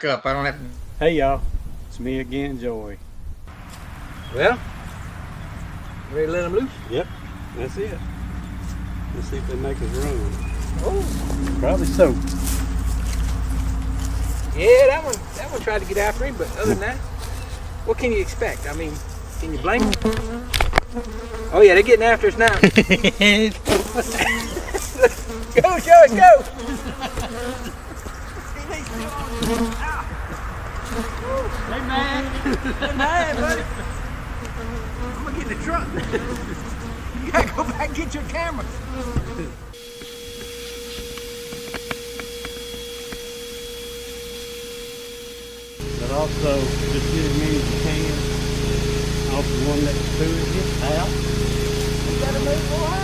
up. I don't have. Hey y'all, it's me again, Joey. Well, ready to let them loose? Yep, that's it. Let's see if they make us run. Oh, Probably so. yeah, that one tried to get after him, but other than that, what can you expect? I mean, can you blame them? Oh yeah, they're getting after us now. Go, Joey, go! Hey man! Hey, man, buddy. I'm gonna get in the truck. You gotta go back and get your camera. But also, just get as many as you can off the one next to it. Get out. You gotta move forward.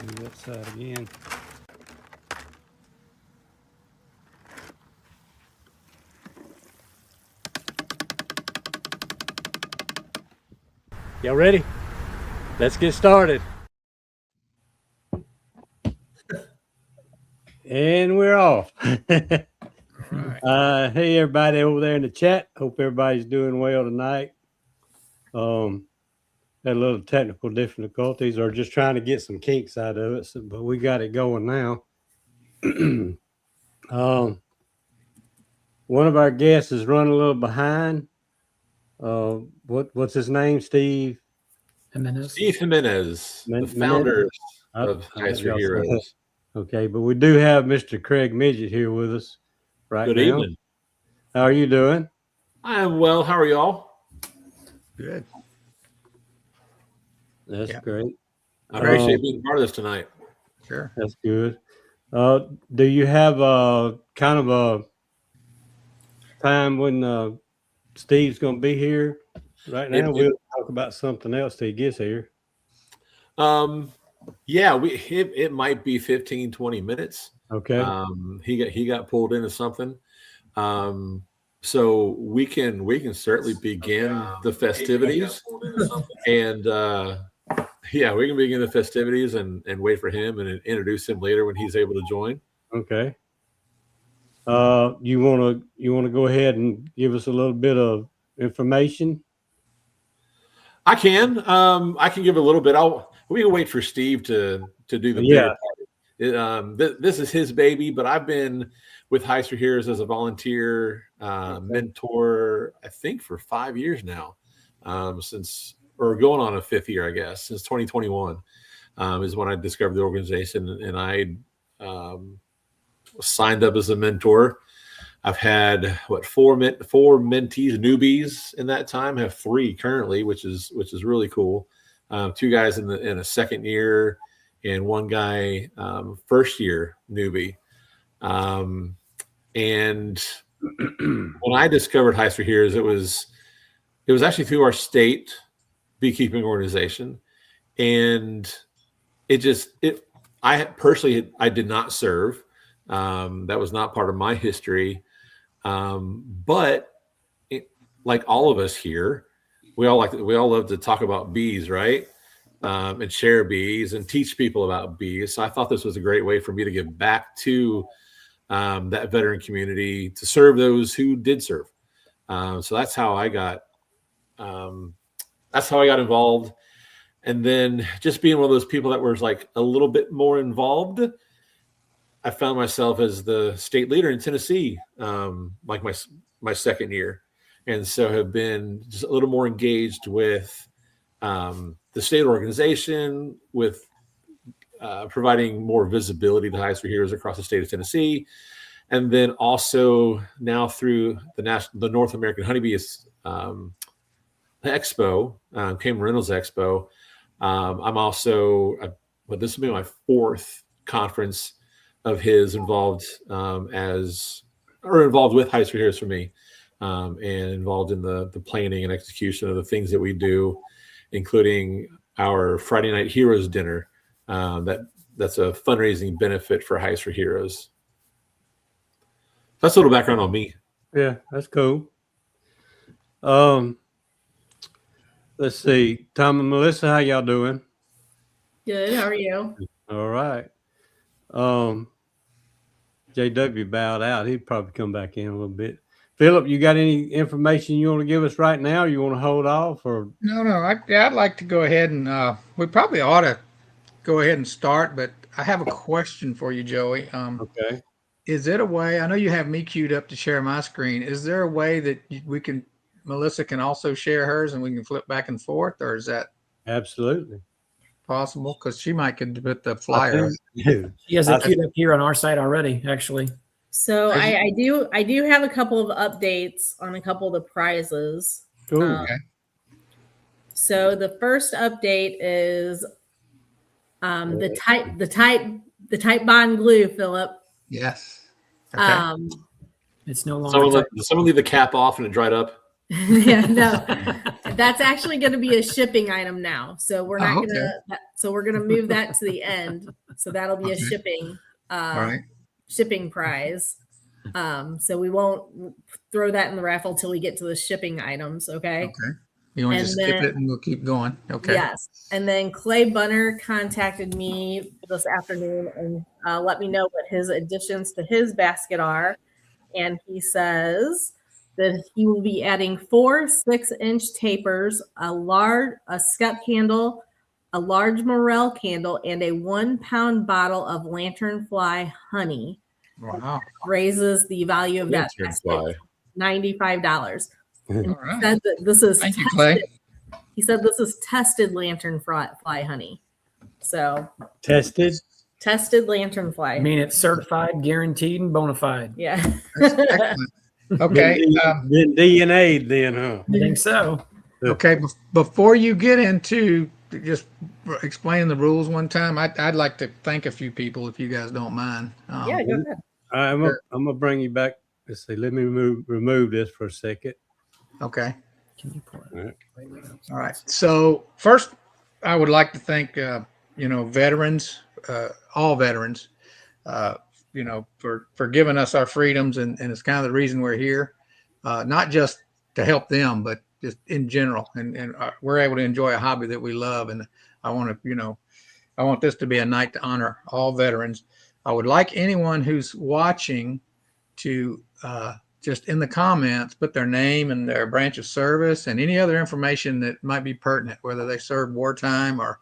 Do that side again. Y'all ready? Let's get started. And we're off. Right. Hey everybody over there in the chat. Hope everybody's doing well tonight. Had a little technical difficulties or just trying to get some kinks out of it, but we got it going now. One of our guests is running a little behind. What's his name? Steve Jimenez. Steve Jimenez, the founder of Hives for Heroes. Okay, but we do have Mr. Craig Midget here with us right Good now. evening. How are you doing? I am well. How are y'all? Good. That's Yeah. great. I appreciate being part of this tonight. Sure. That's good. Do you have a kind of a time when Steve's going to be here? Right now, we'll talk about something else till he gets here. Yeah, it might be 15, 20 minutes. Okay. He got pulled into something. So we can certainly begin the festivities. And yeah, we can begin the festivities and wait for him and introduce him later when he's able to join. Okay. You want to go ahead and give us a little bit of information? I can give a little bit. We can wait for Steve to do the bigger part. This is his baby, but I've been with Hives for Heroes as a volunteer mentor, I think for 5 years now, or going on a 5th year, I guess, since 2021 is when I discovered the organization, and I signed up as a mentor. I've had four mentees, newbies in that time. I have 3 currently, which is really cool. 2 guys in a 2nd year, and 1 guy 1st year newbie. And when I discovered Hives for Heroes, it was actually through our state beekeeping organization, and I personally did not serve. That was not part of my history. But like all of us here, we all love to talk about bees, right? And share bees and teach people about bees. So I thought this was a great way for me to give back to that veteran community, to serve those who did serve. So that's how I got involved. And then just being one of those people that was like a little bit more involved, I found myself as the state leader in Tennessee, like my 2nd year. And so have been just a little more engaged with the state organization, with providing more visibility to Hives for Heroes across the state of Tennessee. And then also now through the North American Honeybee Expo, Cayman Reynolds Expo. I'm also, this will be my 4th conference of his involved with Hives for Heroes for me, and involved in the planning and execution of the things that we do, including our Friday Night Heroes dinner. That's a fundraising benefit for Hives for Heroes. That's a little background on me. Yeah, that's cool. Let's see, Tom and Melissa, how y'all doing? Good. How are you? All right. JW bowed out. He'd probably come back in a little bit. Philip, you got any information you want to give us right now? You want to hold off or? No, I'd like to go ahead and we probably ought to go ahead and start, but I have a question for you, Joey. Okay. Is it a way? I know you have me queued up to share my screen. Is there a way that Melissa can also share hers and we can flip back and forth, or is that Absolutely possible? Because she might could put the flyer. She has it queued up here on our site already, actually. So I do have a couple of updates on a couple of the prizes. Okay. So the first update is the type bond glue, Philip. Yes. Okay. It's no longer. Someone leave the cap off and it dried up. Yeah, no, that's actually going to be a shipping item now. So we're not we're gonna move that to the end. So that'll be a shipping shipping prize. So we won't throw that in the raffle till we get to the shipping items. Okay. Okay. You want to just skip it and we'll keep going. Okay. Yes. And then Clay Bunner contacted me this afternoon and let me know what his additions to his basket are. And he says that he will be adding 4 6-inch tapers, a scup candle, a large morel candle, and a 1-pound bottle of lanternfly honey. Wow. Raises the value of that basket $95. He said that this is Thank you, Clay. He said this is tested lanternfly honey. So tested lanternfly. I mean, it's certified, guaranteed, and bona fide. Yeah. Okay. DNA then, huh? I think so. Okay. Before you get into just explaining the rules one time, I'd like to thank a few people if you guys don't mind. Yeah, go ahead. I'm gonna bring you back. Let's see. Let me remove this for a second. Okay. Can you pull it? All right. So first, I would like to thank veterans, all veterans, for giving us our freedoms, and it's kind of the reason we're here, not just to help them, but just in general, and we're able to enjoy a hobby that we love, and I want this to be a night to honor all veterans. I would like anyone who's watching to just in the comments put their name and their branch of service and any other information that might be pertinent, whether they served wartime or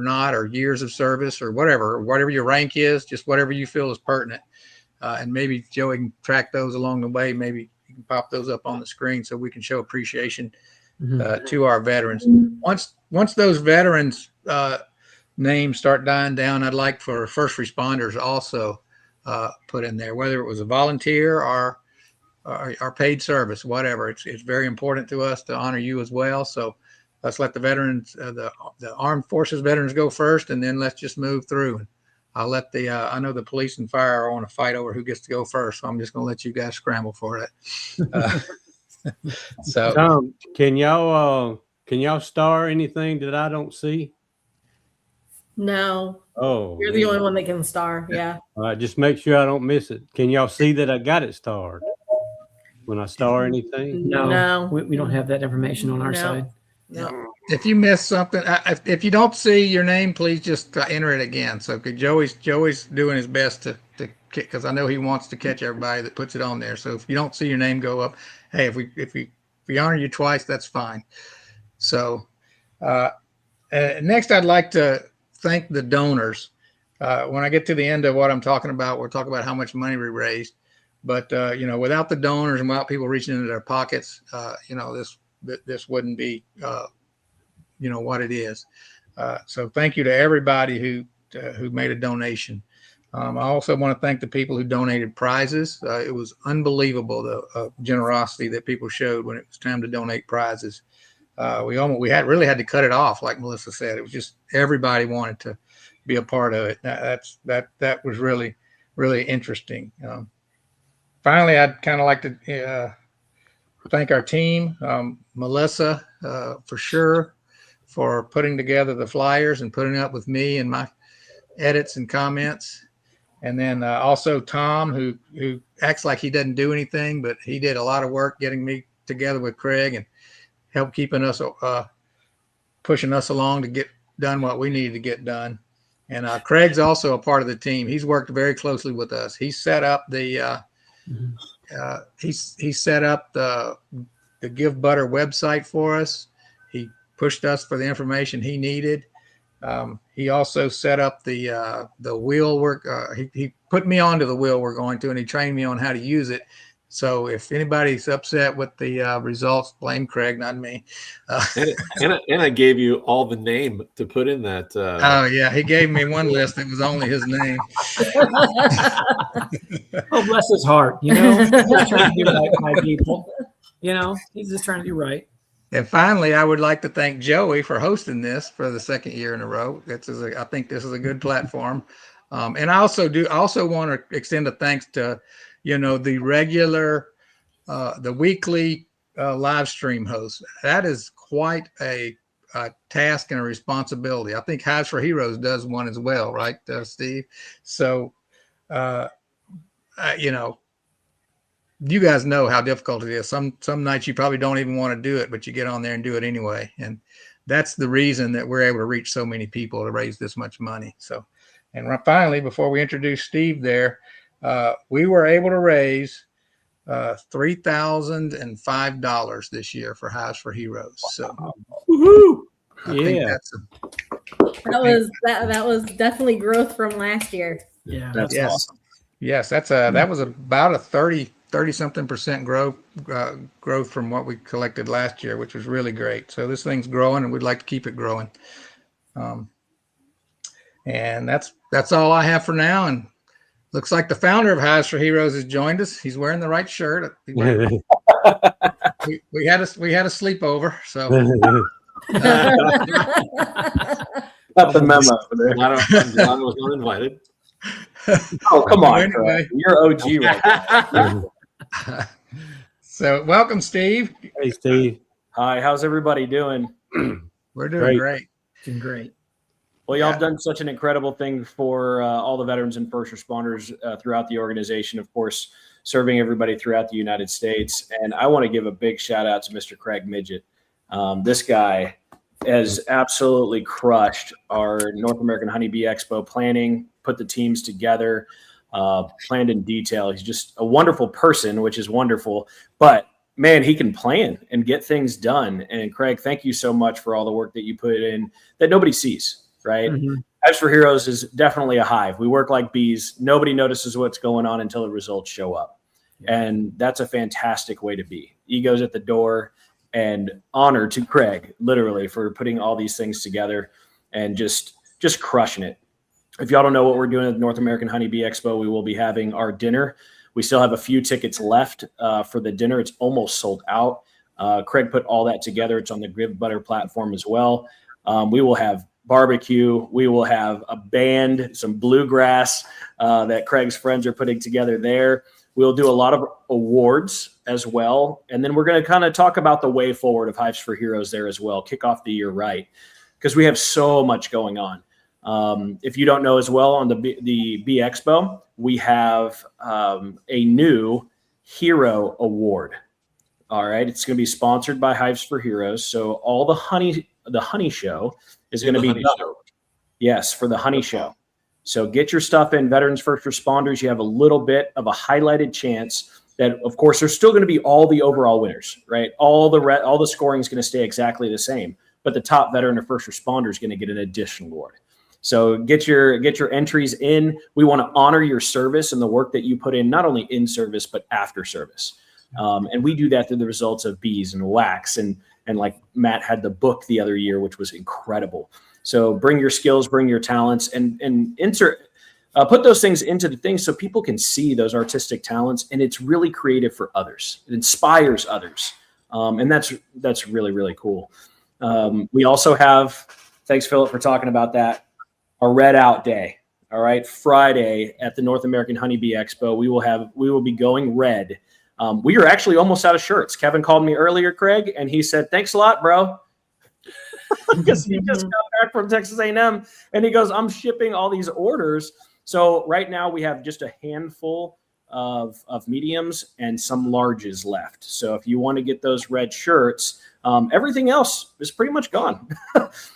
not, or years of service or whatever your rank is, just whatever you feel is pertinent. And maybe Joey can track those along the way. Maybe you can pop those up on the screen so we can show appreciation to our veterans. Once those veterans names start dying down, I'd like for first responders also put in there, whether it was a volunteer or paid service, whatever. It's very important to us to honor you as well. So let's let the veterans, the Armed Forces veterans go first, and then let's just move through. I'll let I know the police and fire are on a fight over who gets to go first, so I'm just going to let you guys scramble for it. So, Tom, can y'all star anything that I don't see? No. Oh, You're the only one that can star. Yeah. All right, just make sure I don't miss it. Can y'all see that I got it starred when I star anything? No. We don't have that information on our side. No. if you miss something, if you don't see your name, please just enter it again. So Joey's doing his best to because I know he wants to catch everybody that puts it on there. So if you don't see your name go up, hey, if we honor you twice, that's fine. So next, I'd like to thank the donors. When I get to the end of what I'm talking about, we'll talk about how much money we raised. But without the donors and without people reaching into their pockets, this wouldn't be what it is. So thank you to everybody who made a donation. I also want to thank the people who donated prizes. It was unbelievable the generosity that people showed when it was time to donate prizes. We really had to cut it off, like Melissa said. It was just everybody wanted to be a part of it. That was really, really interesting. Finally, I'd kind of like to thank our team, Melissa, for sure, for putting together the flyers and putting up with me and my edits and comments. And then also Tom, who acts like he doesn't do anything, but he did a lot of work getting me together with Craig and help keeping us, pushing us along to get done what we needed to get done. And Craig's also a part of the team. He's worked very closely with us. He set up the he set up the Give Butter website for us. He pushed us for the information he needed. He also set up the wheel work. He put me onto the wheel we're going to, and he trained me on how to use it. So if anybody's upset with the results, blame Craig, not me. And I gave you all the name to put in that. Oh yeah, he gave me one list that was only his name. Oh, bless his heart. You know, he's just trying to do right by people. You know, he's just trying to do right. And finally, I would like to thank Joey for hosting this for the second year in a row. I think this is a good platform. And I also want to extend a thanks to, the regular, the weekly live stream hosts. That is quite a task and a responsibility. I think Hives for Heroes does one as well, right, Steve? So, you guys know how difficult it is. Some nights you probably don't even want to do it, but you get on there and do it anyway. And that's the reason that we're able to reach so many people to raise this much money. So, and finally, before we introduce Steve there, we were able to raise $3,005 this year for Hives for Heroes. So, I think that was definitely growth from last year. Yeah, that's awesome. Yes, that was about a 30-something% growth from what we collected last year, which was really great. So this thing's growing, and we'd like to keep it growing. And that's all I have for now. And looks like the founder of Hives for Heroes has joined us. He's wearing the right shirt. we had a sleepover, so. Got the memo there. I'm glad I was not invited. Oh, come on. Anyway. You're OG right now. So welcome, Steve. Hey, Steve. Hi, how's everybody doing? We're doing great. Doing great. Well, y'all have done such an incredible thing for all the veterans and first responders throughout the organization, of course, serving everybody throughout the United States. And I want to give a big shout out to Mr. Craig Midget. This guy has absolutely crushed our North American Honeybee Expo planning, put the teams together, planned in detail. He's just a wonderful person, which is wonderful. But, man, he can plan and get things done. And, Craig, thank you so much for all the work that you put in that nobody sees. Right? Mm-hmm. Hives for Heroes is definitely a hive. We work like bees. Nobody notices what's going on until the results show up. Yeah. And that's a fantastic way to be. Egos at the door, and honor to Craig, literally, for putting all these things together and just crushing it. If y'all don't know what we're doing at the North American Honeybee Expo, we will be having our dinner. We still have a few tickets left for the dinner. It's almost sold out. Craig put all that together. It's on the Give Butter platform as well. We will have barbecue. We will have a band, some bluegrass that Craig's friends are putting together there. We'll do a lot of awards as well. And then we're going to kind of talk about the way forward of Hives for Heroes there as well. Kick off the year right, because we have so much going on. If you don't know as well, on the Bee Expo, we have a new Hero Award. All right. It's going to be sponsored by Hives for Heroes. So all the honey show is going to be done. Yes, for the honey show. So get your stuff in. Veterans, first responders, you have a little bit of a highlighted chance that, of course, there's still going to be all the overall winners, right? All the scoring is going to stay exactly the same, but the top veteran or first responder is going to get an additional award. So get your entries in. We want to honor your service and the work that you put in, not only in service, but after service. And we do that through the results of bees and wax. And like Matt had the book the other year, which was incredible. So bring your skills, bring your talents, and put those things into the things so people can see those artistic talents. And it's really creative for others. It inspires others. And that's really, really cool. We also have, thanks, Philip, for talking about that, a Red Out Day. All right. Friday at the North American Honeybee Expo, we will be going red. We are actually almost out of shirts. Kevin called me earlier, Craig, and he said, "Thanks a lot, bro." Because he just got back from Texas A&M, and he goes, "I'm shipping all these orders." So right now we have just a handful of mediums and some larges left. So if you want to get those red shirts, everything else is pretty much gone.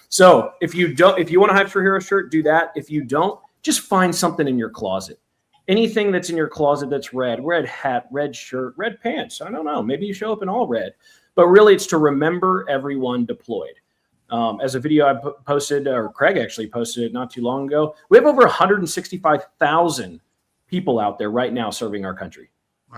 So if you want a Hives for Heroes shirt, do that. If you don't, just find something in your closet. Anything that's in your closet that's red hat, red shirt, red pants. I don't know. Maybe you show up in all red. But really, it's to remember everyone deployed. As a video I posted, or Craig actually posted it not too long ago, we have over 165,000 people out there right now serving our country,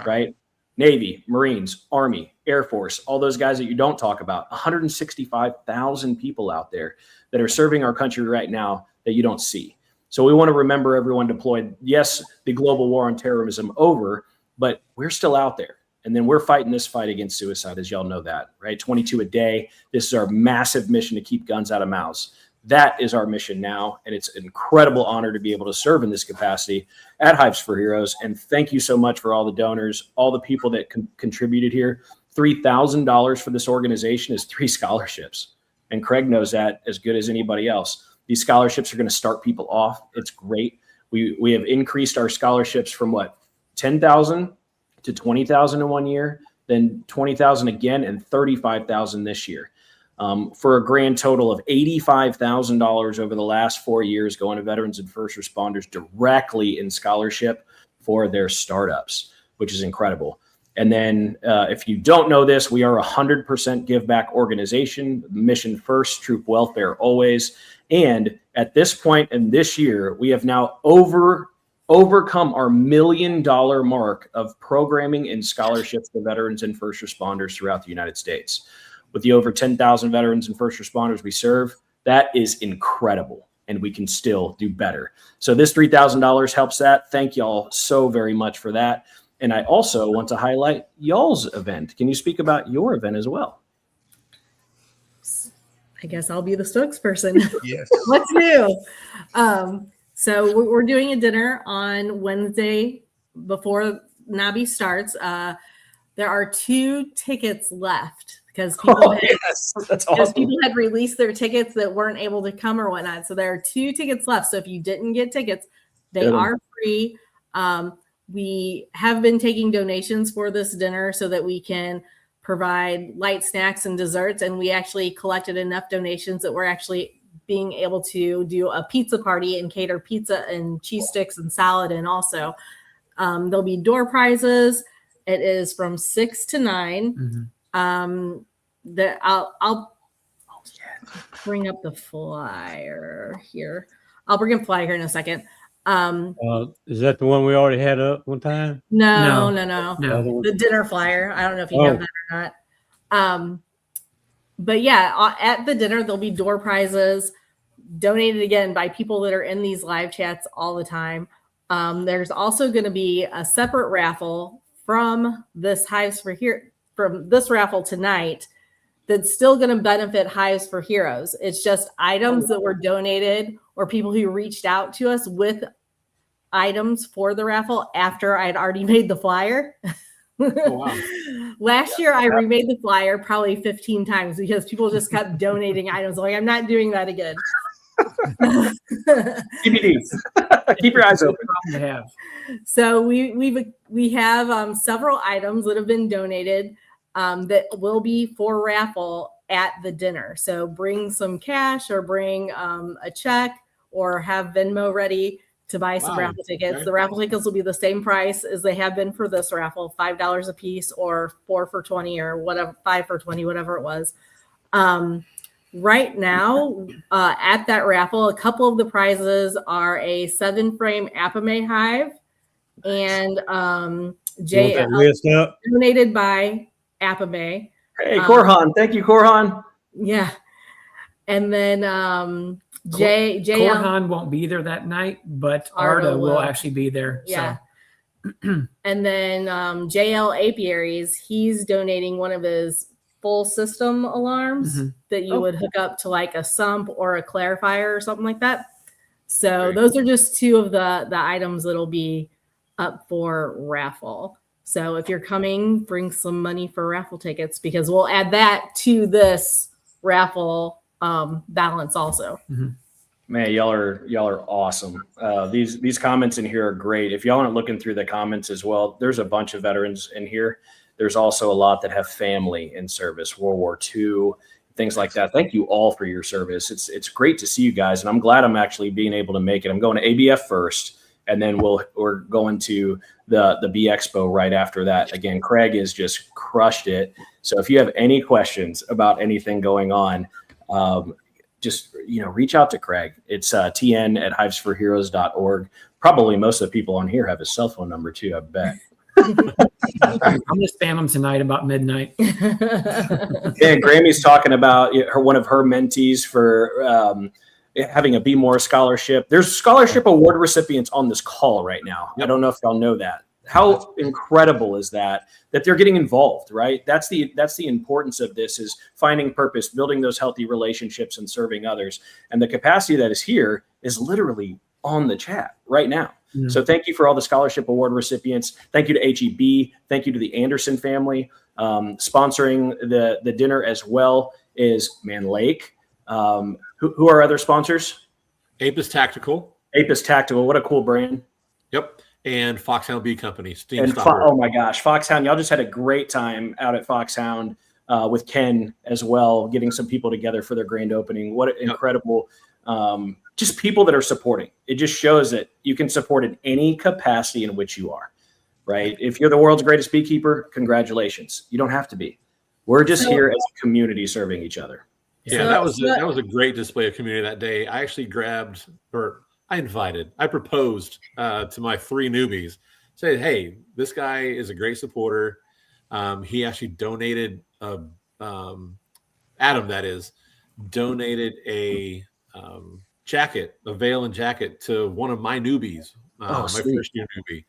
right? Navy, Marines, Army, Air Force, all those guys that you don't talk about, 165,000 people out there that are serving our country right now that you don't see. So we want to remember everyone deployed. Yes, the global war on terrorism over, but we're still out there. And then we're fighting this fight against suicide, as y'all know that, right? 22 a day. This is our massive mission to keep guns out of mouths. That is our mission now. And it's an incredible honor to be able to serve in this capacity at Hives for Heroes. And thank you so much for all the donors, all the people that contributed here. $3,000 for this organization is 3 scholarships. And Craig knows that as good as anybody else. These scholarships are going to start people off. It's great. We have increased our scholarships from 10,000 to 20,000 in 1 year, then 20,000 again, and 35,000 this year, for a grand total of $85,000 over the last 4 years going to veterans and first responders directly in scholarship for their startups, which is incredible. And then if you don't know this, we are a 100% give back organization, mission first, troop welfare always. And at this point in this year, we have now overcome our $1 million mark of programming and scholarships for veterans and first responders throughout the United States. With the over 10,000 veterans and first responders we serve, that is incredible. And we can still do better. So this $3,000 helps that. Thank y'all so very much for that. And I also want to highlight y'all's event. Can you speak about your event as well? I guess I'll be the spokesperson. Yes. What's new? So we're doing a dinner on Wednesday before Nabi starts. There are 2 tickets left because people had released their tickets that weren't able to come or whatnot. So there are 2 tickets left. So if you didn't get tickets, they are free. We have been taking donations for this dinner so that we can provide light snacks and desserts. And we actually collected enough donations that we're actually being able to do a pizza party and cater pizza and cheese sticks and salad. And also there'll be door prizes. It is from 6 to 9. Mm-hmm. I'll bring up the flyer here. I'll bring up flyer here in a second. Is that the one we already had up one time? No. No. The dinner flyer. I don't know if you have that or not. But yeah, at the dinner, there'll be door prizes donated again by people that are in these live chats all the time. There's also going to be a separate raffle from this from this raffle tonight that's still going to benefit Hives for Heroes. It's just items that were donated or people who reached out to us with items for the raffle after I'd already made the flyer. Oh, wow. Last year, I remade the flyer probably 15 times because people just kept donating items. Like, I'm not doing that again. TBD. Keep your eyes open. So we have several items that have been donated that will be for raffle at the dinner. So bring some cash or bring a check or have Venmo ready to buy some raffle tickets. Okay. The raffle tickets will be the same price as they have been for this raffle, $5 a piece or 4 for $20 or whatever, 5 for $20, whatever it was. Right now, at that raffle, a couple of the prizes are a 7-frame Apame hive and donated by Apame. Hey, Korhan. Thank you, Korhan. Yeah. And then Korhan won't be there that night, but Arda will actually be there. Yeah. So. And then JL Apiaries, he's donating one of his full system alarms that you would hook up to like a sump or a clarifier or something like that. So those are just 2 of the items that'll be up for raffle. So if you're coming, bring some money for raffle tickets because we'll add that to this raffle balance also. Man, y'all are awesome. These comments in here are great. If y'all aren't looking through the comments as well, there's a bunch of veterans in here. There's also a lot that have family in service, World War II, things like that. Thank you all for your service. It's great to see you guys, and I'm glad I'm actually being able to make it. I'm going to ABF first, and then we're going to the B Expo right after that. Again, Craig has just crushed it. So if you have any questions about anything going on, just reach out to Craig. It's tn@hivesforheroes.org. Probably most of the people on here have his cell phone number too, I bet. I'm gonna spam them tonight about midnight. Yeah, Grammy's talking about one of her mentees for having a Be More scholarship. There's scholarship award recipients on this call right now. I don't know if y'all know that. How incredible is that they're getting involved, right? That's the importance of this, is finding purpose, building those healthy relationships, and serving others. And the capacity that is here is literally on the chat right now. Yeah. So thank you for all the scholarship award recipients. Thank you to HEB. Thank you to the Anderson family. Sponsoring the dinner as well is Man Lake. Who are other sponsors? Apis Tactical. Apis Tactical. What a cool brand. Yep. And Foxhound Bee Company. Oh my gosh, Foxhound! Y'all just had a great time out at Foxhound with Ken as well, getting some people together for their grand opening. What incredible, just people that are supporting. It just shows that you can support in any capacity in which you are, right? If you're the world's greatest beekeeper, congratulations. You don't have to be. We're just here as a community serving each other. Yeah, that was a great display of community that day. I actually I proposed to my 3 newbies, say, hey, this guy is a great supporter. He actually donated, Adam, that is, donated a jacket, a veil and jacket to one of my newbies, my first year newbie.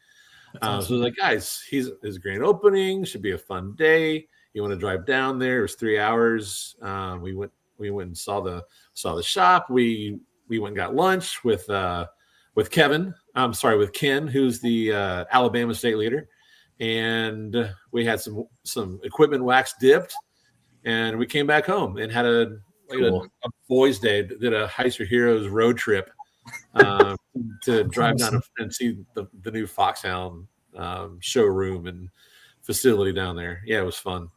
So I was like, guys, his grand opening should be a fun day. You want to drive down there? It was 3 hours. We went and saw the shop. We went and got lunch with Ken, who's the Alabama state leader, and we had some equipment wax dipped, and we came back home and had a boys' day. Did a Hives for Heroes road trip to drive down and see the new Foxhound showroom and facility down there. Yeah, it was fun.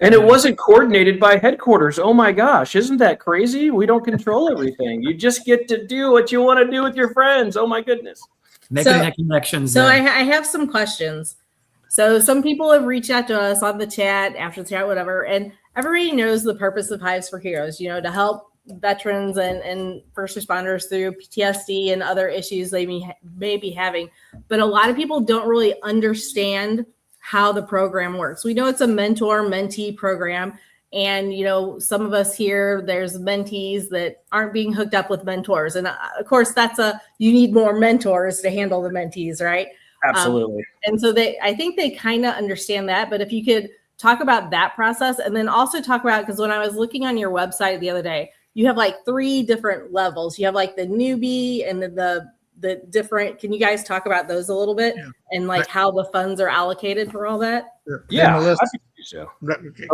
And it wasn't coordinated by headquarters. Oh my gosh, isn't that crazy? We don't control everything. You just get to do what you want to do with your friends. Oh my goodness. Making that connection. So I have some questions. So some people have reached out to us on the chat, after the chat, whatever, and everybody knows the purpose of Hives for Heroes, to help veterans and first responders through PTSD and other issues they may be having. But a lot of people don't really understand how the program works. We know it's a mentor-mentee program. And, some of us here, there's mentees that aren't being hooked up with mentors. And of course, you need more mentors to handle the mentees, right? Absolutely. And so I think they kind of understand that. But if you could talk about that process, and then also talk about, because when I was looking on your website the other day, you have like 3 different levels. You have like the newbie and then the different. Can you guys talk about those a little bit and like how the funds are allocated for all that? Yeah. Can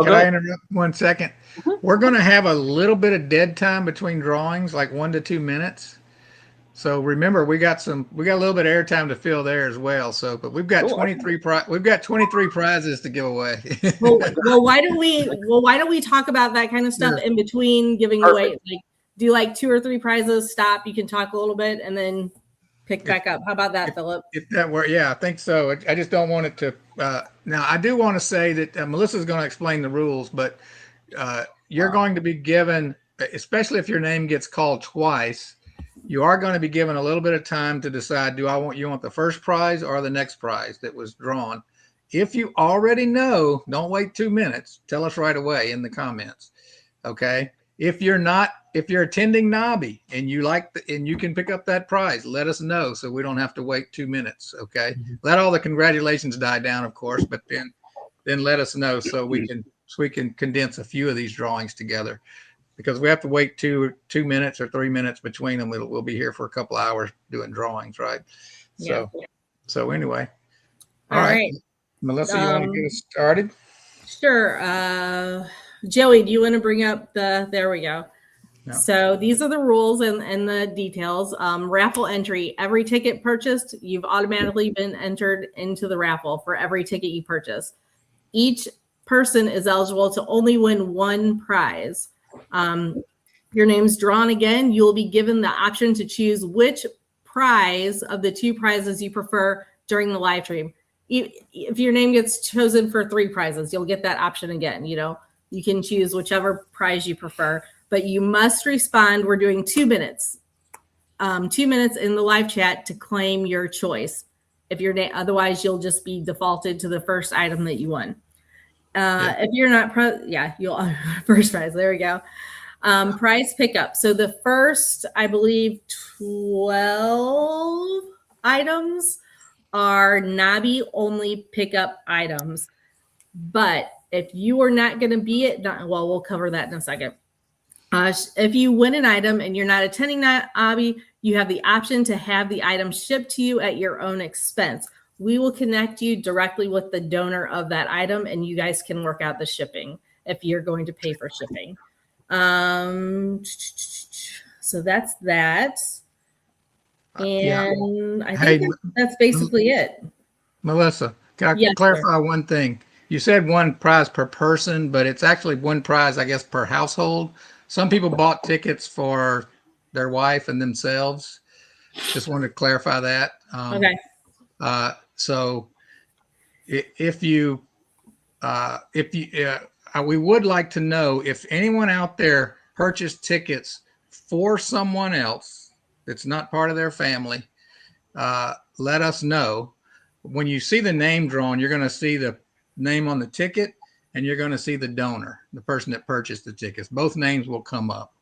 I interrupt 1 second? Mm-hmm. We're going to have a little bit of dead time between drawings, like 1 to 2 minutes. So remember, we got a little bit of airtime to fill there as well. So, but we've got 23 prizes to give away. well, why don't we talk about that kind of stuff in between giving away? Like, do like 2 or 3 prizes, stop. You can talk a little bit and then pick back up. How about that, Philip? If that were, yeah, I think so. I just don't want it to. Now, I do want to say that Melissa's going to explain the rules, but you're going to be given, especially if your name gets called twice, you are going to be given a little bit of time to decide, you want the first prize or the next prize that was drawn? If you already know, don't wait 2 minutes. Tell us right away in the comments. Okay. If you're attending NABI and you can pick up that prize, let us know so we don't have to wait 2 minutes. Okay. Mm-hmm. Let all the congratulations die down, of course, but then let us know so we can condense a few of these drawings together, because we have to wait 2 minutes or 3 minutes between them. We'll be here for a couple hours doing drawings. Right. Yeah. So anyway. All right. Melissa, you want to get us started? Sure. Joey, do you want to bring up there we go. Yeah. So these are the rules and the details. Raffle entry. Every ticket purchased, you've automatically been entered into the raffle for every ticket you purchase. Each person is eligible to only win one prize. Your name's drawn again. You'll be given the option to choose which prize of the 2 prizes you prefer during the live stream. If your name gets chosen for 3 prizes, you'll get that option again. You can choose whichever prize you prefer, but you must respond. We're doing 2 minutes, 2 minutes in the live chat to claim your choice. If your name, otherwise you'll just be defaulted to the first item that you won. If you're not, you'll first prize. There we go. Prize pickup. So the first, I believe, 12 items are Nabi only pickup items. But if you are not going to be it, well, we'll cover that in a second. If you win an item and you're not attending that Abby, you have the option to have the item shipped to you at your own expense. We will connect you directly with the donor of that item, and you guys can work out the shipping if you're going to pay for shipping. So that's that. And I think that's basically it. Melissa, can I clarify one thing? You said 1 prize per person, but it's actually 1 prize, I guess, per household. Some people bought tickets for their wife and themselves. Just wanted to clarify that. Okay. So we would like to know if anyone out there purchased tickets for someone else that's not part of their family. Let us know. When you see the name drawn, you're going to see the name on the ticket, and you're going to see the donor, the person that purchased the tickets. Both names will come up.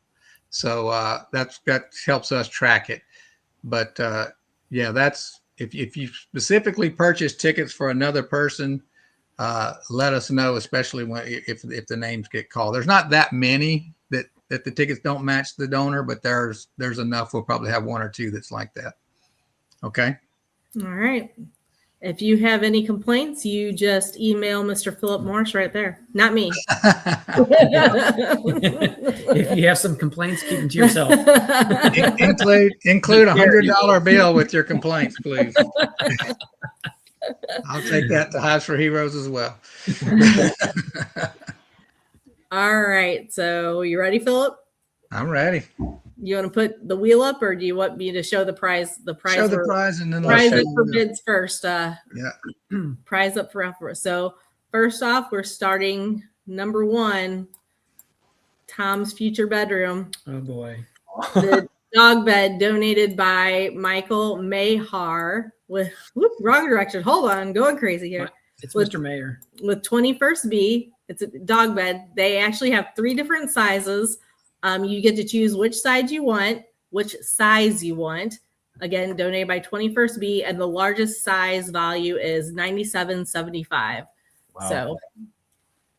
So that helps us track it. But that's if you specifically purchase tickets for another person, let us know, especially if the names get called. There's not that many that the tickets don't match the donor, but there's enough. We'll probably have 1 or 2 that's like that. Okay. All right. If you have any complaints, you just email Mr. Philip Morris right there. Not me. If you have some complaints, keep them to yourself. Include $100 bill with your complaints, please. I'll take that to Hives for Heroes as well. All right. So you ready, Philip? I'm ready. You want to put the wheel up, or do you want me to show the prize? The prize. Show the prize and then prize up for bids first. Prize up for raffle. So first off, we're starting number 1. Tom's future bedroom. Oh boy. The dog bed donated by Michael Mayhar with wrong direction. Hold on, going crazy here. It's Mr. Mayor. With 21st B. It's a dog bed. They actually have 3 different sizes. You get to choose which size you want. Again, donated by 21st B, and the largest size value is $97.75. Wow. So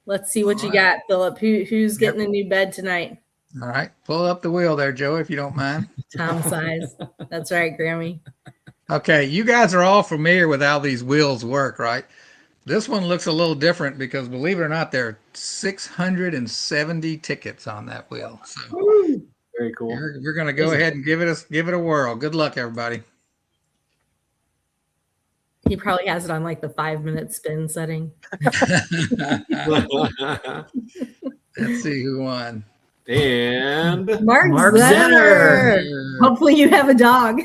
let's see what you got, Philip. Who's getting a new bed tonight? All right, pull up the wheel there, Joey, if you don't mind. Tom size. That's right, Grammy. Okay, you guys are all familiar with how these wheels work, right? This one looks a little different because, believe it or not, there are 670 tickets on that wheel. So very cool. We're going to go ahead and give it a whirl. Good luck, everybody. He probably has it on like the 5-minute spin setting. Let's see who won. And Mark Zenner. Hopefully you have a dog.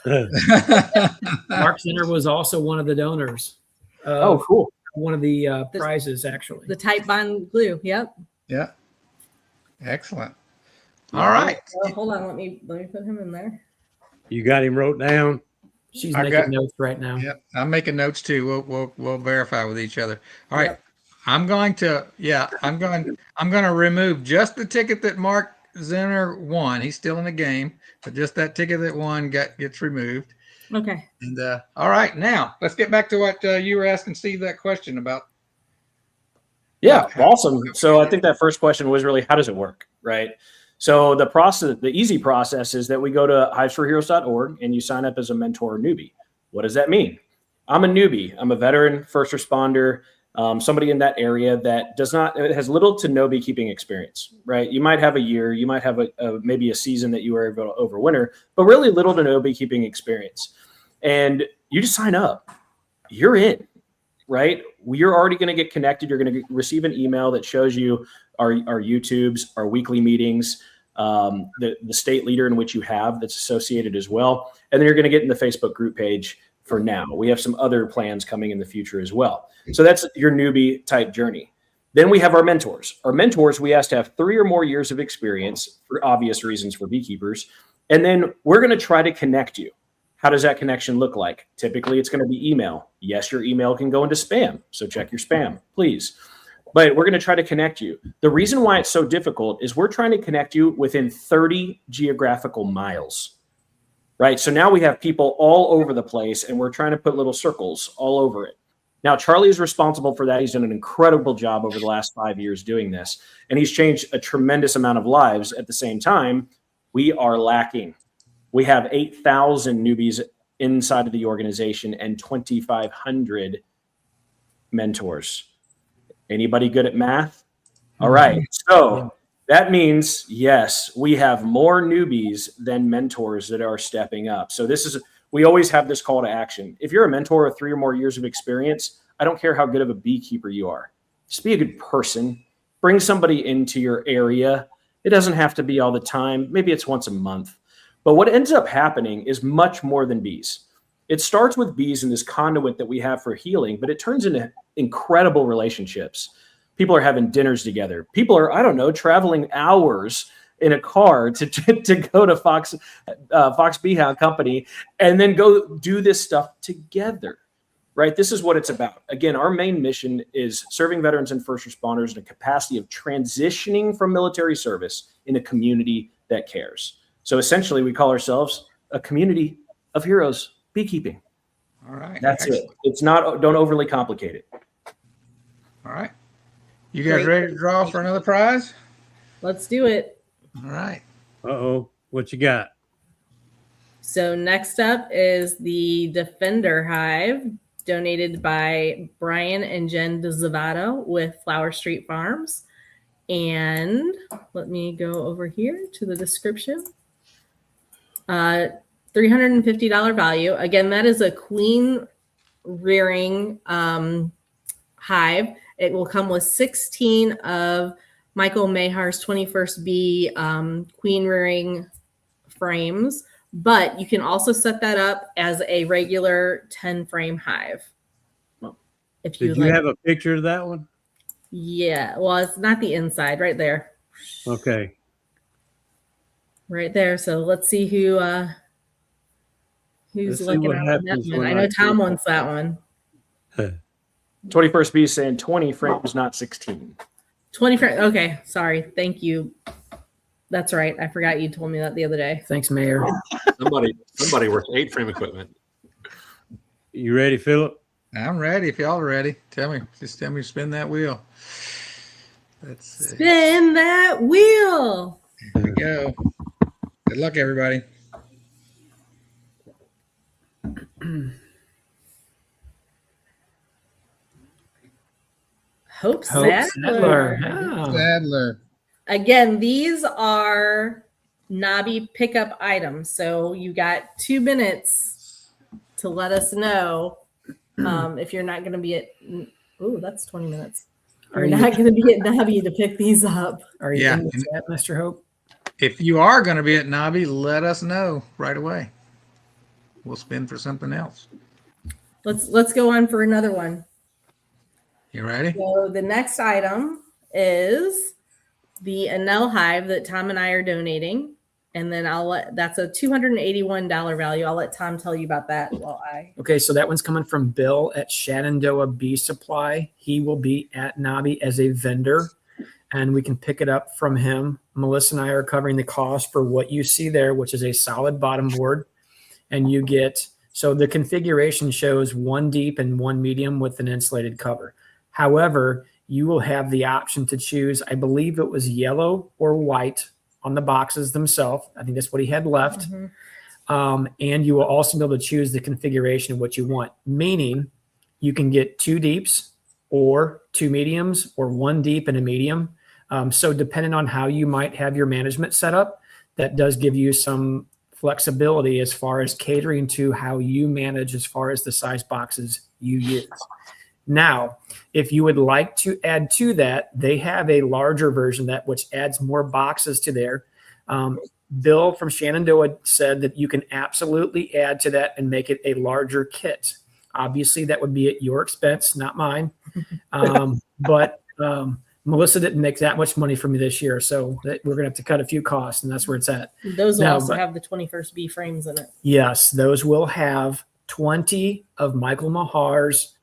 Mark Zenner was also one of the donors. Oh, cool. One of the prizes, actually. The Type Bond glue. Yep. Yeah. Excellent. All right. Hold on. Let me put him in there. You got him wrote down? She's making notes right now. Yep. I'm making notes too. We'll verify with each other. All right. Yep. I'm going to remove just the ticket that Mark Zenner won. He's still in the game, but just that ticket that won gets removed. Okay. And all right, now let's get back to what you were asking Steve that question about. Yeah, awesome. So I think that first question was really, how does it work, right? So the easy process is that we go to hivesforheroes.org and you sign up as a mentor or newbie. What does that mean? I'm a newbie. I'm a veteran, first responder. somebody in that area that has little to no beekeeping experience, right? You might have a year, you might have maybe a season that you were able to overwinter, but really little to no beekeeping experience. And you just sign up, you're in, right? You're already going to get connected. You're going to receive an email that shows you our YouTubes, our weekly meetings, the state leader in which you have that's associated as well. And then you're going to get in the Facebook group page for now. We have some other plans coming in the future as well. So that's your newbie type journey. Then we have our mentors. Our mentors, we ask to have 3 or more years of experience for obvious reasons for beekeepers. And then we're going to try to connect you. How does that connection look like? Typically, it's going to be email. Yes, your email can go into spam. So check your spam, please. But we're going to try to connect you. The reason why it's so difficult is we're trying to connect you within 30 geographical miles. Right. So now we have people all over the place and we're trying to put little circles all over it. Now, Charlie is responsible for that. He's done an incredible job over the last 5 years doing this. And he's changed a tremendous amount of lives. At the same time, we are lacking. We have 8,000 newbies inside of the organization and 2,500 mentors. Anybody good at math? All right. So that means, yes, we have more newbies than mentors that are stepping up. So we always have this call to action. If you're a mentor with 3 or more years of experience, I don't care how good of a beekeeper you are. Just be a good person. Bring somebody into your area. It doesn't have to be all the time. Maybe it's once a month. But what ends up happening is much more than bees. It starts with bees and this conduit that we have for healing, but it turns into incredible relationships. People are having dinners together. People are, I don't know, traveling hours in a car to go to Fox Beehound Company and then go do this stuff together, right? This is what it's about. Again, our main mission is serving veterans and first responders in a capacity of transitioning from military service in a community that cares. So essentially, we call ourselves a community of heroes beekeeping. All right. That's excellent. It. It's not, don't overly complicate it. All right. You guys ready to draw for another prize? Let's do it. All right. Uh-oh. What you got? So next up is the Defender Hive, donated by Brian and Jen DeZavato with Flower Street Farms. And let me go over here to the description. $350 value. Again, that is a queen rearing hive. It will come with 16 of Michael Mahar's 21st Bee queen rearing frames, but you can also set that up as a regular 10 frame hive. If Did you have a picture of that one? Yeah. Well, it's not the inside, right there. Okay. Right there. So let's see who's looking at that one. I know Tom wants that one. 21st Bee is saying 20 frames, not 16. 20 frames. Okay. Sorry. Thank you. That's right. I forgot you told me that the other day. Thanks, Mayor. Somebody works 8 frame equipment. You ready, Philip? I'm ready. If y'all are ready, just tell me to spin that wheel. Let's see. Spin that wheel. Here we go. Good luck, everybody. Hope Sadler. Sadler. Oh. Sadler. Again, these are Knobby pickup items. So you got 2 minutes to let us know if you're not going to be at. Ooh, that's 20 minutes. You're not going to be at Knobby to pick these up. Are you in the chat, Mr. Hope? If you are going to be at Knobby, let us know right away. We'll spin for something else. Let's go on for another one. You ready? So the next item is the Enel hive that Tom and I are donating. And then that's a $281 value. I'll let Tom tell you about that Okay, so that one's coming from Bill at Shenandoah Bee Supply. He will be at Knobby as a vendor, and we can pick it up from him. Melissa and I are covering the cost for what you see there, which is a solid bottom board. And you get, so the configuration shows 1 deep and 1 medium with an insulated cover. However, you will have the option to choose, I believe it was yellow or white on the boxes themselves. I think that's what he had left. Mm-hmm. And you will also be able to choose the configuration of what you want, meaning you can get 2 deeps or 2 mediums or 1 deep and a medium. So depending on how you might have your management set up, that does give you some flexibility as far as catering to how you manage as far as the size boxes you use. Now, if you would like to add to that, they have a larger version that which adds more boxes to there. Bill from Shenandoah said that you can absolutely add to that and make it a larger kit. Obviously, that would be at your expense, not mine. But Melissa didn't make that much money for me this year, so we're going to have to cut a few costs, and that's where it's at. Those will also have the 21st B frames in it. Yes, those will have 20 of Michael Mahar's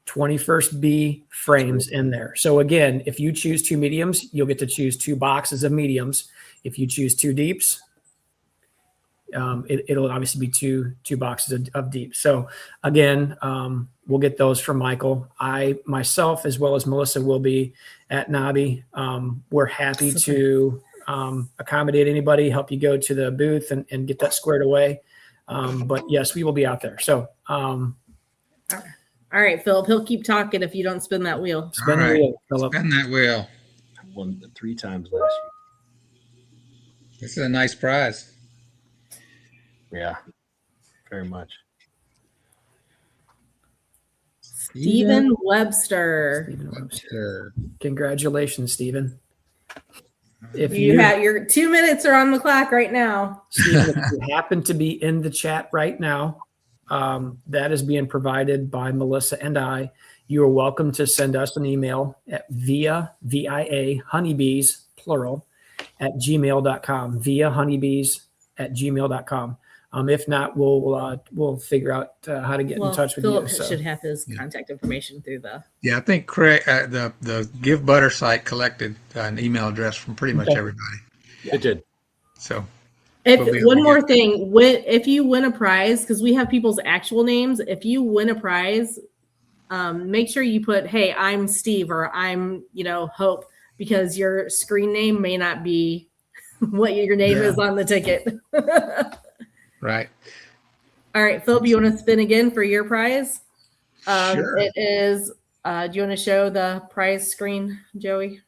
21st B frames in there. So again, if you choose 2 mediums, you'll get to choose 2 boxes of mediums. If you choose 2 deeps, it'll obviously be two boxes of deep. So again, we'll get those from Michael. I myself, as well as Melissa, will be at Nobby. We're happy to accommodate anybody, help you go to the booth and get that squared away. But yes, we will be out there. So all right, Philip, he'll keep talking if you don't spin that wheel. spin the wheel, Philip. Spin that wheel. I won 3 times last This is a nice prize. year. Yeah, very much. Stephen Webster. Stephen Webster. Sure. Congratulations, Stephen. If You have your 2 minutes are on the clock right now. Stephen, if you happen to be in the chat right now, that is being provided by Melissa and I. You are welcome to send us an email at via honeybees, plural, at gmail.com, via honeybees at gmail.com. If not, we'll figure out how to get in touch with Philip you. So. should have his contact information through the. Yeah, I think Craig, the Give Butter site collected an email address from pretty much everybody. It did. So One more thing, if you win a prize, because we have people's actual names, if you win a prize, make sure you put, "Hey, I'm Steve," or "I'm Hope," because your screen name may not be what your name is on the ticket. right. All right, Philip, you want to spin again for your prize? Sure. It is. Do you want to show the prize screen, Joey?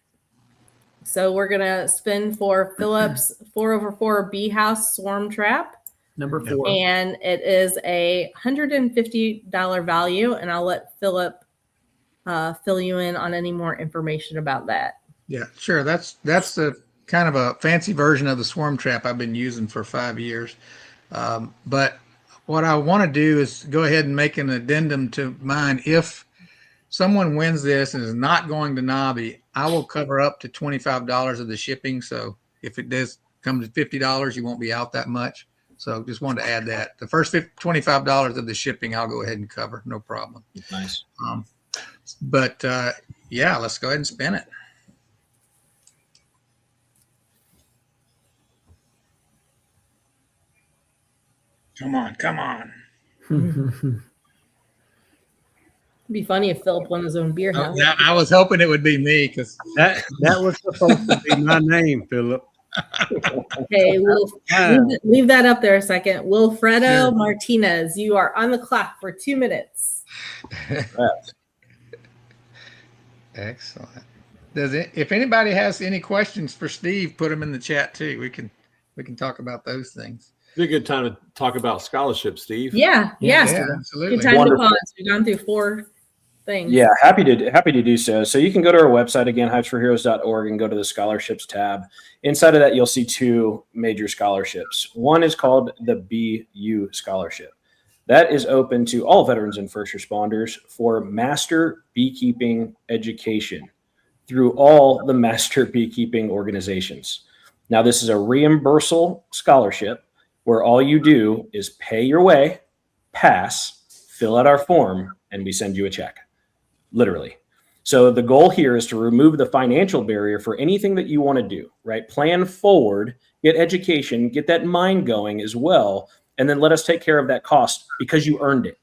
So we're gonna spin for Philip's 4/4 bee house swarm trap, Number 4. and it is a $150 value. And I'll let Philip fill you in on any more information about that. Yeah, sure. That's the kind of a fancy version of the swarm trap I've been using for 5 years. But what I want to do is go ahead and make an addendum to mine. If someone wins this and is not going to Nobby, I will cover up to $25 of the shipping. So if it does come to $50, you won't be out that much. So just wanted to add that. The first $25 of the shipping, I'll go ahead and cover. No problem. Nice. But yeah, let's go ahead and spin it. Come on, come on. It'd be funny if Philip won his own beer house. I was hoping it would be me because That was supposed to be my name, Philip. Okay, leave that up there a second. Wilfredo Martinez, you are on the clock for 2 minutes. Excellent. If anybody has any questions for Steve, put them in the chat too. We can talk about those things. It's a good time to talk about scholarships, Steve. Yeah, absolutely. Good time Wonderful. to pause. We've gone through 4 things. Yeah, happy to do so. So you can go to our website again, hivesforheroes.org, and go to the scholarships tab. Inside of that, you'll see 2 major scholarships. One is called the BU Scholarship. That is open to all veterans and first responders for master beekeeping education through all the master beekeeping organizations. Now, this is a reimbursable scholarship where all you do is pay your way, pass, fill out our form, and we send you a check. Literally. So the goal here is to remove the financial barrier for anything that you want to do, right? Plan forward, get education, get that mind going as well, and then let us take care of that cost because you earned it.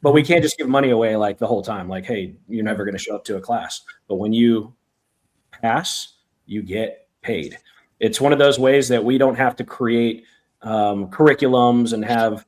But we can't just give money away like the whole time, like, hey, you're never going to show up to a class. But when you pass, you get paid. It's one of those ways that we don't have to create curriculums and have,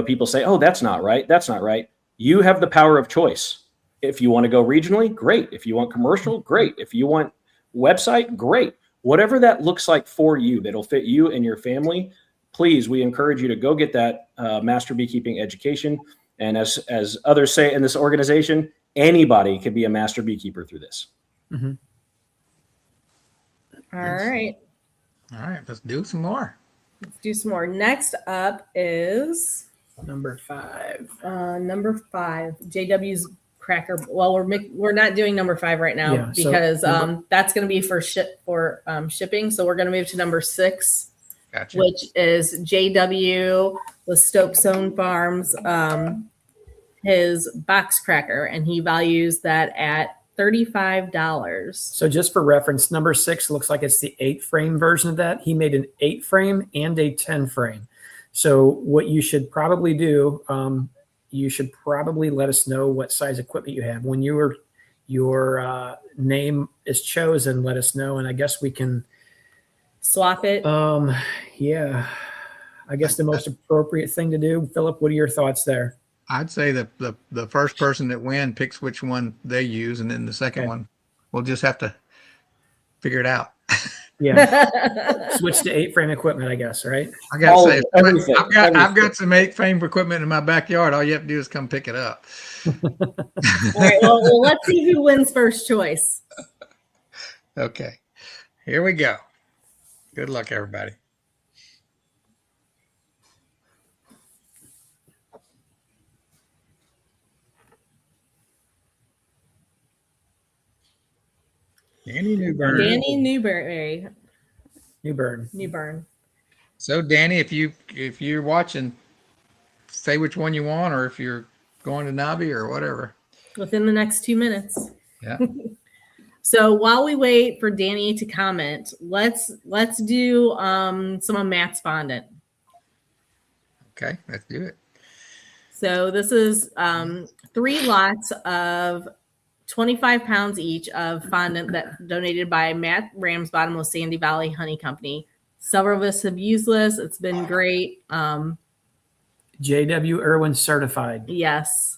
people say, oh, that's not right. That's not right. You have the power of choice. If you want to go regionally, great. If you want commercial, great. If you want website, great. Whatever that looks like for you, that'll fit you and your family, please, we encourage you to go get that master beekeeping education. And as others say in this organization, anybody could be a master beekeeper through this. Mm-hmm. All right. All right, let's do some more. Let's do some more. Next up is Number 5. number 5, JW's cracker. Well, we're not doing number 5 right now Yeah, so because number- that's going to be for shipping. So we're going to move to number 6, Gotcha. which is JW with Stokestone Farms, his box cracker, and he values that at $35. So just for reference, number 6 looks like it's the 8-frame version of that. He made an 8-frame and a 10-frame. So what you should probably do, you should probably let us know what size equipment you have. When your name is chosen, let us know, and I guess we can Swap it. Yeah, I guess the most appropriate thing to do. Philip, what are your thoughts there? I'd say the first person that wins picks which one they use, and then the second one, we'll just have to figure it out. Yeah, switch to 8-frame equipment, I guess, right? I gotta say, everything, I've got some 8-frame equipment in my backyard. All you have to do is come pick it up. All right. Well, let's see who wins first choice. Okay, here we go. Good luck, everybody. Danny Newburn. Danny Newberry. Newburn. So, Danny, if you're watching, say which one you want, or if you're going to Nobby or whatever. Within the next 2 minutes. Yeah. So while we wait for Danny to comment, let's do some of Matt's fondant. Okay, let's do it. So this is 3 lots of 25 pounds each of fondant that donated by Matt Ramsbottom with Sandy Valley Honey Company. Several of us have used this. It's been great. JW Irwin certified. Yes.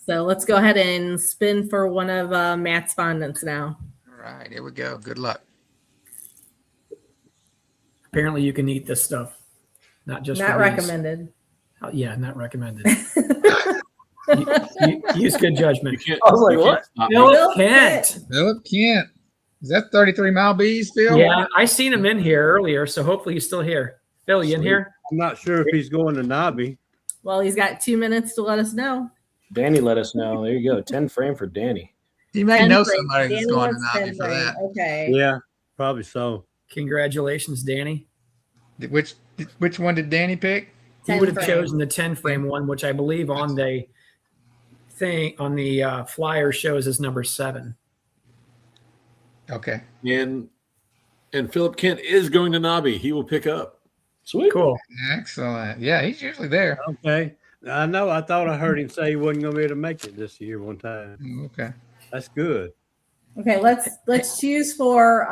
So let's go ahead and spin for one of Matt's fondants now. All right, here we go. Good luck. Apparently, you can eat this stuff, not just Not for bees. recommended. Oh, yeah, not recommended. Use good judgment. Can't, I was like, you can't what? stop me. Philip Kent. Philip Kent. Is that 33 Mile Bees, Phil? Yeah, I seen him in here earlier, so hopefully he's still here. Phil, you in here? I'm not sure if he's going to Nobby. Well, he's got 2 minutes to let us know. Danny let us know. There you go. 10 frame for Danny. You may 10 know frame. somebody that's Danny going to wants Nobby 10 for frame. that. Okay. Yeah, probably so. Congratulations, Danny. Which one did Danny pick? He 10 would have frame. chosen the 10-frame one, which I believe on the thing on the flyer shows as number 7. Okay. And Philip Kent is going to Nobby. He will pick up. Sweet. Cool. Excellent. Yeah, he's usually there. Okay. I know. I thought I heard him say he wasn't going to be able to make it this year one time. Okay. That's good. Okay, let's choose for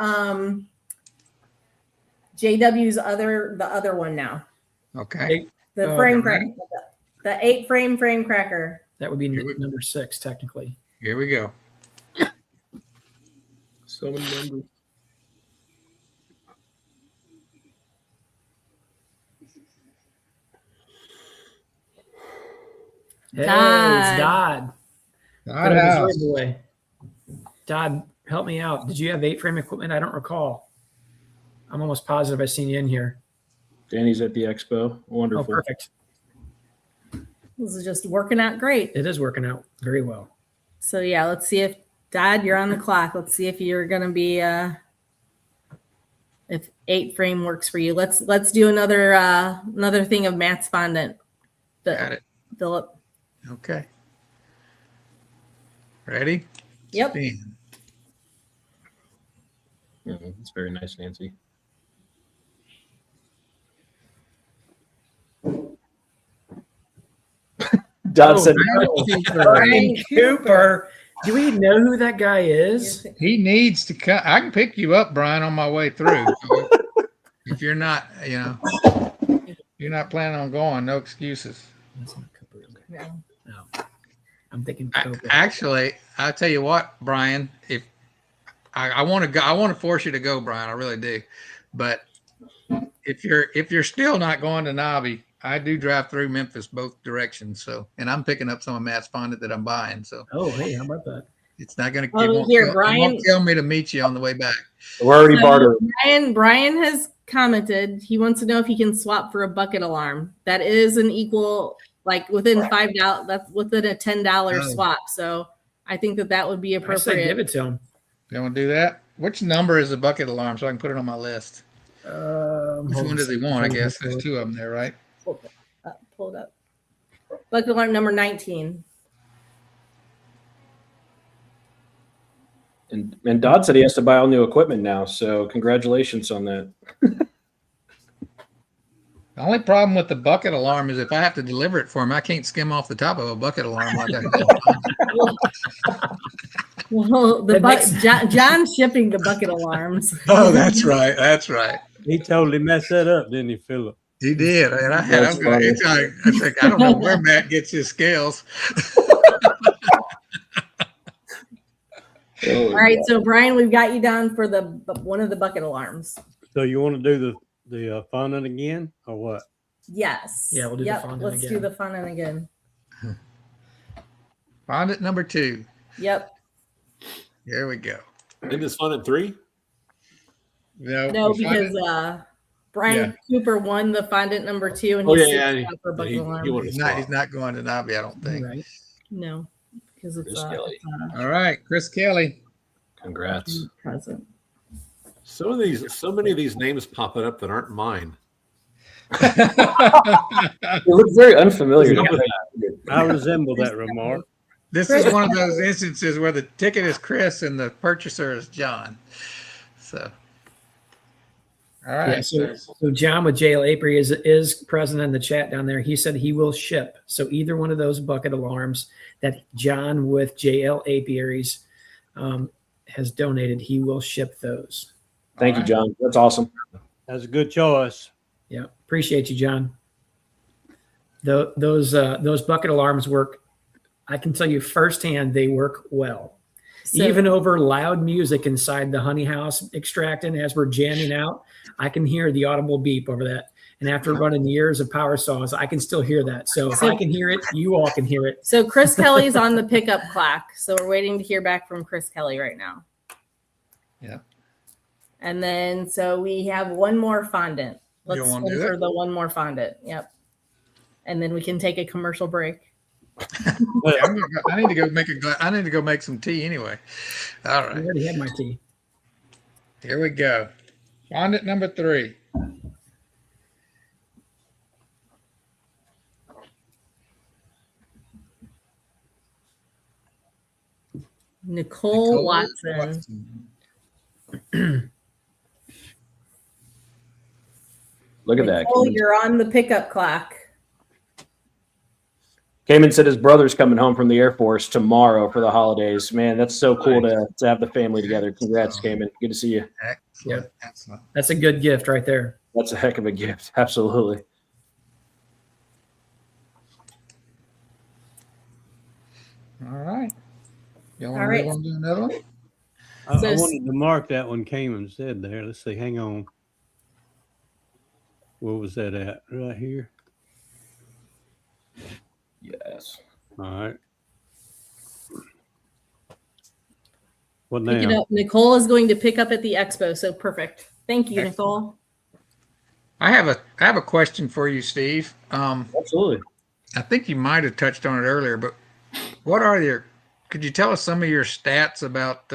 JW's the other one now. Okay. The Oh, frame right. cracker. The 8-frame frame cracker. That would be Here we- number 6, technically. Here we go. So many numbers. Hey, Dodd. it's Dodd. Dodd Good House. boy. Dodd, help me out. Did you have 8-frame equipment? I don't recall. I'm almost positive I've seen you in here. Danny's at the expo. Oh, Wonderful. perfect. This is just working out great. It is working out very well. So yeah, let's see if Dad, you're on the clock. Let's see if you're gonna be if 8-frame works for you. Let's do another thing of Matt's fondant. Got it. Philip. Okay. Ready? Yep. Spin. It's very nice, Nancy. Dodd said, Brian Cooper. Do we know who that guy is? He needs to come. I can pick you up, Brian, on my way through. So if you're not, you're not planning on going, no excuses. That's not Cooper, is it? No. No. I'm thinking Cobra. Actually, I'll tell you what, Brian. If I want to go, I want to force you to go, Brian. I really do. But if you're still not going to Nobby, I do drive through Memphis both directions. So, and I'm picking up some of Matt's fondant that I'm buying. So, Oh, hey, how about that? it's not going to. Oh, It Brian. won't kill me to meet you on the way back. We're already bartering. Brian has commented. He wants to know if he can swap for a bucket alarm. That is an equal, like within $5. That's within a $10 swap. So I think that would be I say appropriate. give it to him. You want to do that? Which number is the bucket alarm so I can put it on my list? Which one does he want? I guess there's two of them there, right? Pull it up. Bucket alarm number 19. And Dodd said he has to buy all new equipment now. So congratulations on that. The only problem with the bucket alarm is if I have to deliver it for him, I can't skim off the top of a bucket alarm like that. Well, John's shipping the bucket alarms. Oh, that's right. That's right. He totally messed that up, didn't he, Philip? He did. And I That's funny. I don't know where Matt gets his scales. All right, so Brian, we've got you down for one of the bucket alarms. So you want to do the fondant again, or what? Yes. Yeah, we'll do the fondant Let's again. do the fondant again. Fondant number 2. Yep. Here we go. Isn't this fun at 3? No, because Brian Cooper won the fondant number 2, and he's for bucket alarm. He's not going to Nobby, I don't think. Right. No, because it's All right, Chris Kelly. Congrats. present. So many of these names popping up that aren't mine. It looks very unfamiliar. I resemble that remark. This is one of those instances where the ticket is Chris and the purchaser is John. So, all right. Yeah, so John with JL Apiary is present in the chat down there. He said he will ship. So either one of those bucket alarms that John with JL Apiaries has donated, he will ship those. Thank you, John. That's awesome. That's a good choice. Yeah, appreciate you, John. Those bucket alarms work. I can tell you firsthand, they work well. So, even over loud music inside the honey house extracting as we're jamming out, I can hear the audible beep over that. And after running years of power saws, I can still hear that. So if I can hear it, you all can hear it. So Chris Kelly's on the pickup clock. So we're waiting to hear back from Chris Kelly right now. Yeah. And then, so we have one more fondant. Let's You wanna do enter it? the one more fondant. Yep. And then we can take a commercial break. I need to go make some tea anyway. All I right. already had my tea. Here we go. Fondant number 3. Nicole Watson. Look at that. Nicole, you're on the pickup clock. Cayman said his brother's coming home from the Air Force tomorrow for the holidays. Man, that's so cool to have the family together. Congrats, Cayman. Good to see you. Excellent. Excellent. That's a good gift right there. That's a heck of a gift. Absolutely. All right. You want All right. to do another one? I So- wanted to mark that one Cayman said there. Let's see. Hang on. Where was that at? Right here. Yes. All right. What Pick it now? up. Nicole is going to pick up at the expo. So perfect. Thank you, Nicole. I have a question for you, Steve. Absolutely. I think you might have touched on it earlier, but could you tell us some of your stats about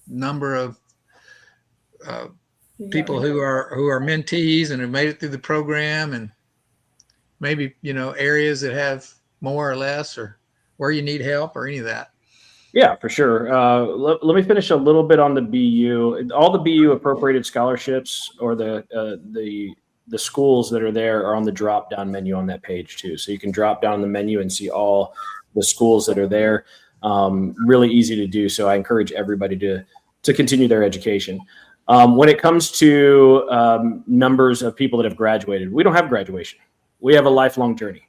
number of people who are mentees and have made it through the program, and maybe areas that have more or less, or where you need help, or any of that? Yeah, for sure. Let me finish a little bit on the BU. All the BU appropriated scholarships or the schools that are there are on the drop down menu on that page too. So you can drop down the menu and see all the schools that are there. Really easy to do. So I encourage everybody to continue their education. When it comes to numbers of people that have graduated, we don't have graduation. We have a lifelong journey.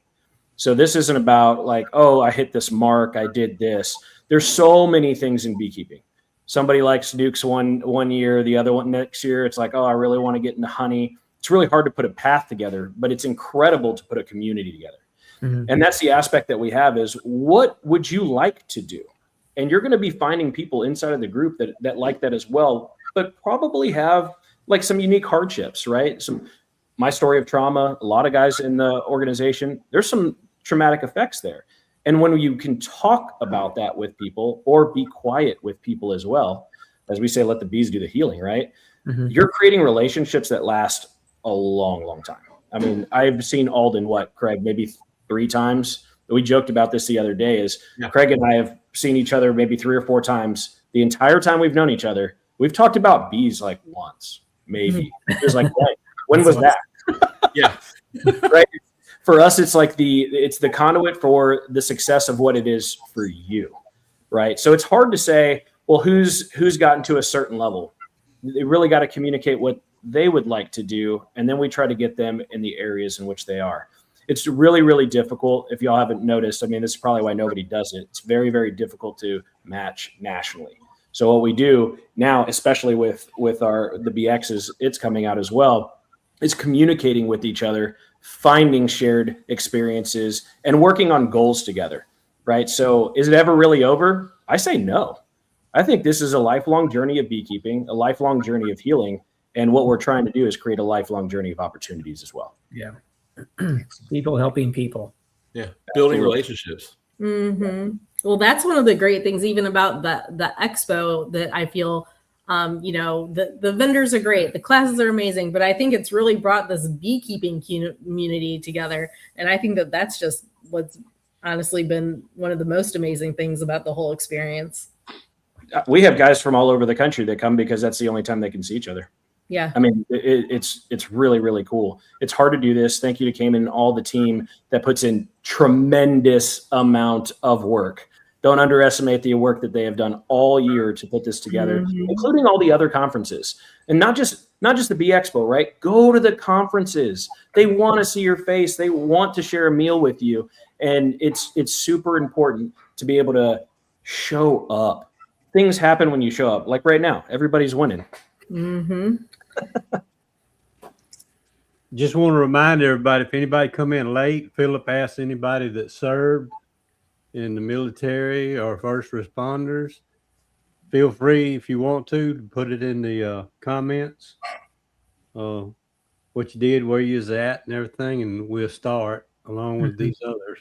So this isn't about like, oh, I hit this mark, I did this. There's so many things in beekeeping. Somebody likes nukes one year, the other one next year. It's like, oh, I really want to get into honey. It's really hard to put a path together, but it's incredible to put a community together. Mm-hmm. And that's the aspect that we have is what would you like to do? And you're going to be finding people inside of the group that like that as well, but probably have like some unique hardships, right? My story of trauma, a lot of guys in the organization, there's some traumatic effects there. And when you can talk about that with people or be quiet with people as well, as we say, let the bees do the healing, right? Mm-hmm. You're creating relationships that last a long, long time. I mean, I've seen Alden, Craig, maybe 3 times. We joked about this the other day is Craig and I have seen each other maybe 3 or 4 times. The entire time we've known each other, we've talked about bees like once, maybe. It was like, when was that? Yeah. Right. For us, it's like it's the conduit for the success of what it is for you. Right. So it's hard to say, well, who's gotten to a certain level. They really got to communicate what they would like to do. And then we try to get them in the areas in which they are. It's really, really difficult. If y'all haven't noticed, I mean, this is probably why nobody does it. It's very, very difficult to match nationally. So what we do now, especially with the BXs, it's coming out as well, is communicating with each other, finding shared experiences, and working on goals together, right? So is it ever really over? I say no. I think this is a lifelong journey of beekeeping, a lifelong journey of healing. And what we're trying to do is create a lifelong journey of opportunities as well. Yeah. People helping people. Yeah. Building relationships. Mm-hmm. Well, that's one of the great things even about the expo that I feel, the vendors are great. The classes are amazing, but I think it's really brought this beekeeping community together. And I think that's just what's honestly been one of the most amazing things about the whole experience. We have guys from all over the country that come because that's the only time they can see each other. Yeah. I mean, it's really, really cool. It's hard to do this. Thank you to Cayman and all the team that puts in tremendous amount of work. Don't underestimate the work that they have done all year to put this together, including all the other conferences. And not just the Bee Expo, right? Go to the conferences. They want to see your face. They want to share a meal with you. And it's super important to be able to show up. Things happen when you show up. Like right now, everybody's winning. Mm-hmm. Just want to remind everybody, if anybody come in late, Philip asked anybody that served in the military or first responders, feel free if you want to put it in the comments, what you did, where you was at and everything, and we'll start along with these others.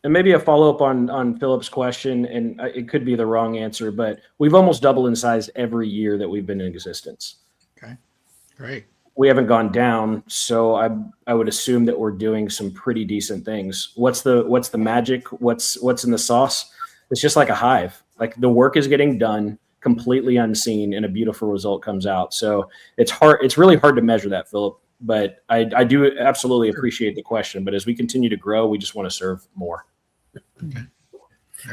And maybe a follow-up on Philip's question, and it could be the wrong answer, but we've almost doubled in size every year that we've been in existence. Okay, great. We haven't gone down, so I would assume that we're doing some pretty decent things. What's the magic? What's in the sauce? It's just like a hive. Like the work is getting done completely unseen, and a beautiful result comes out. So it's hard. It's really hard to measure that, Philip. But I do absolutely appreciate the question. But as we continue to grow, we just want to serve more. Okay.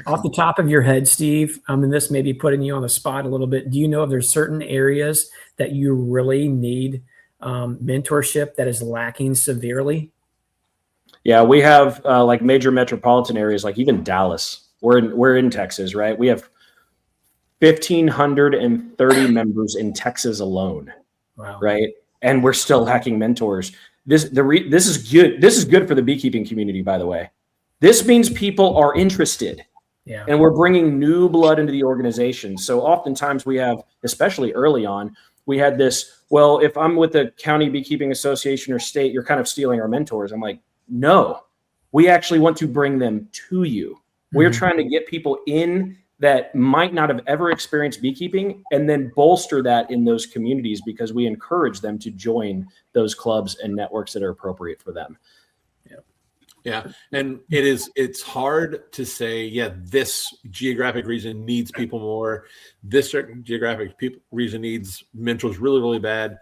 Off the top of your head, Steve, and this may be putting you on the spot a little bit. Do you know if there's certain areas that you really need mentorship that is lacking severely? Yeah, we have like major metropolitan areas, like even Dallas. We're in Texas, right? We have 1,530 members in Texas alone. Wow. Right? And we're still lacking mentors. This is good. This is good for the beekeeping community, by the way. This means people are interested. Yeah. And we're bringing new blood into the organization. So oftentimes we have, especially early on, we had this, well, if I'm with the county beekeeping association or state, you're kind of stealing our mentors. I'm like, no, we actually want to bring them to you. We're trying to get people in that might not have ever experienced beekeeping and then bolster that in those communities because we encourage them to join those clubs and networks that are appropriate for them. Yeah. And it's hard to say, this geographic region needs people more. This certain geographic region needs mentors really, really bad.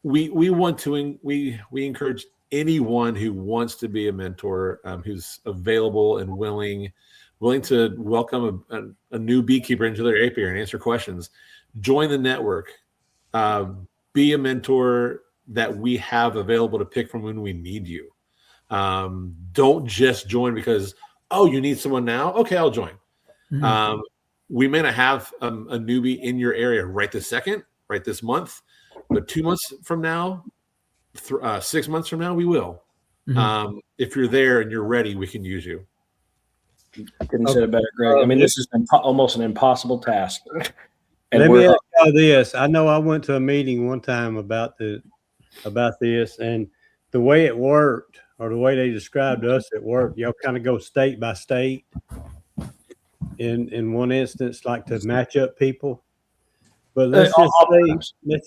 We want to, we encourage anyone who wants to be a mentor, who's available and willing to welcome a new beekeeper into their apiary and answer questions. Join the network. Be a mentor that we have available to pick from when we need you. Don't just join because, oh, you need someone now? Okay, I'll join. Mhm. We may not have a newbie in your area right this second, right this month, but 2 months from now, 6 months from now, we will. Mhm. If you're there and you're ready, we can use you. Couldn't say it better, Greg. I mean, this is almost an impossible task. And Let me we're ask y'all this. I know I went to a meeting one time about this, and the way it worked, or the way they described to us it worked, y'all kind of go state by state in one instance, like to match up people. But let's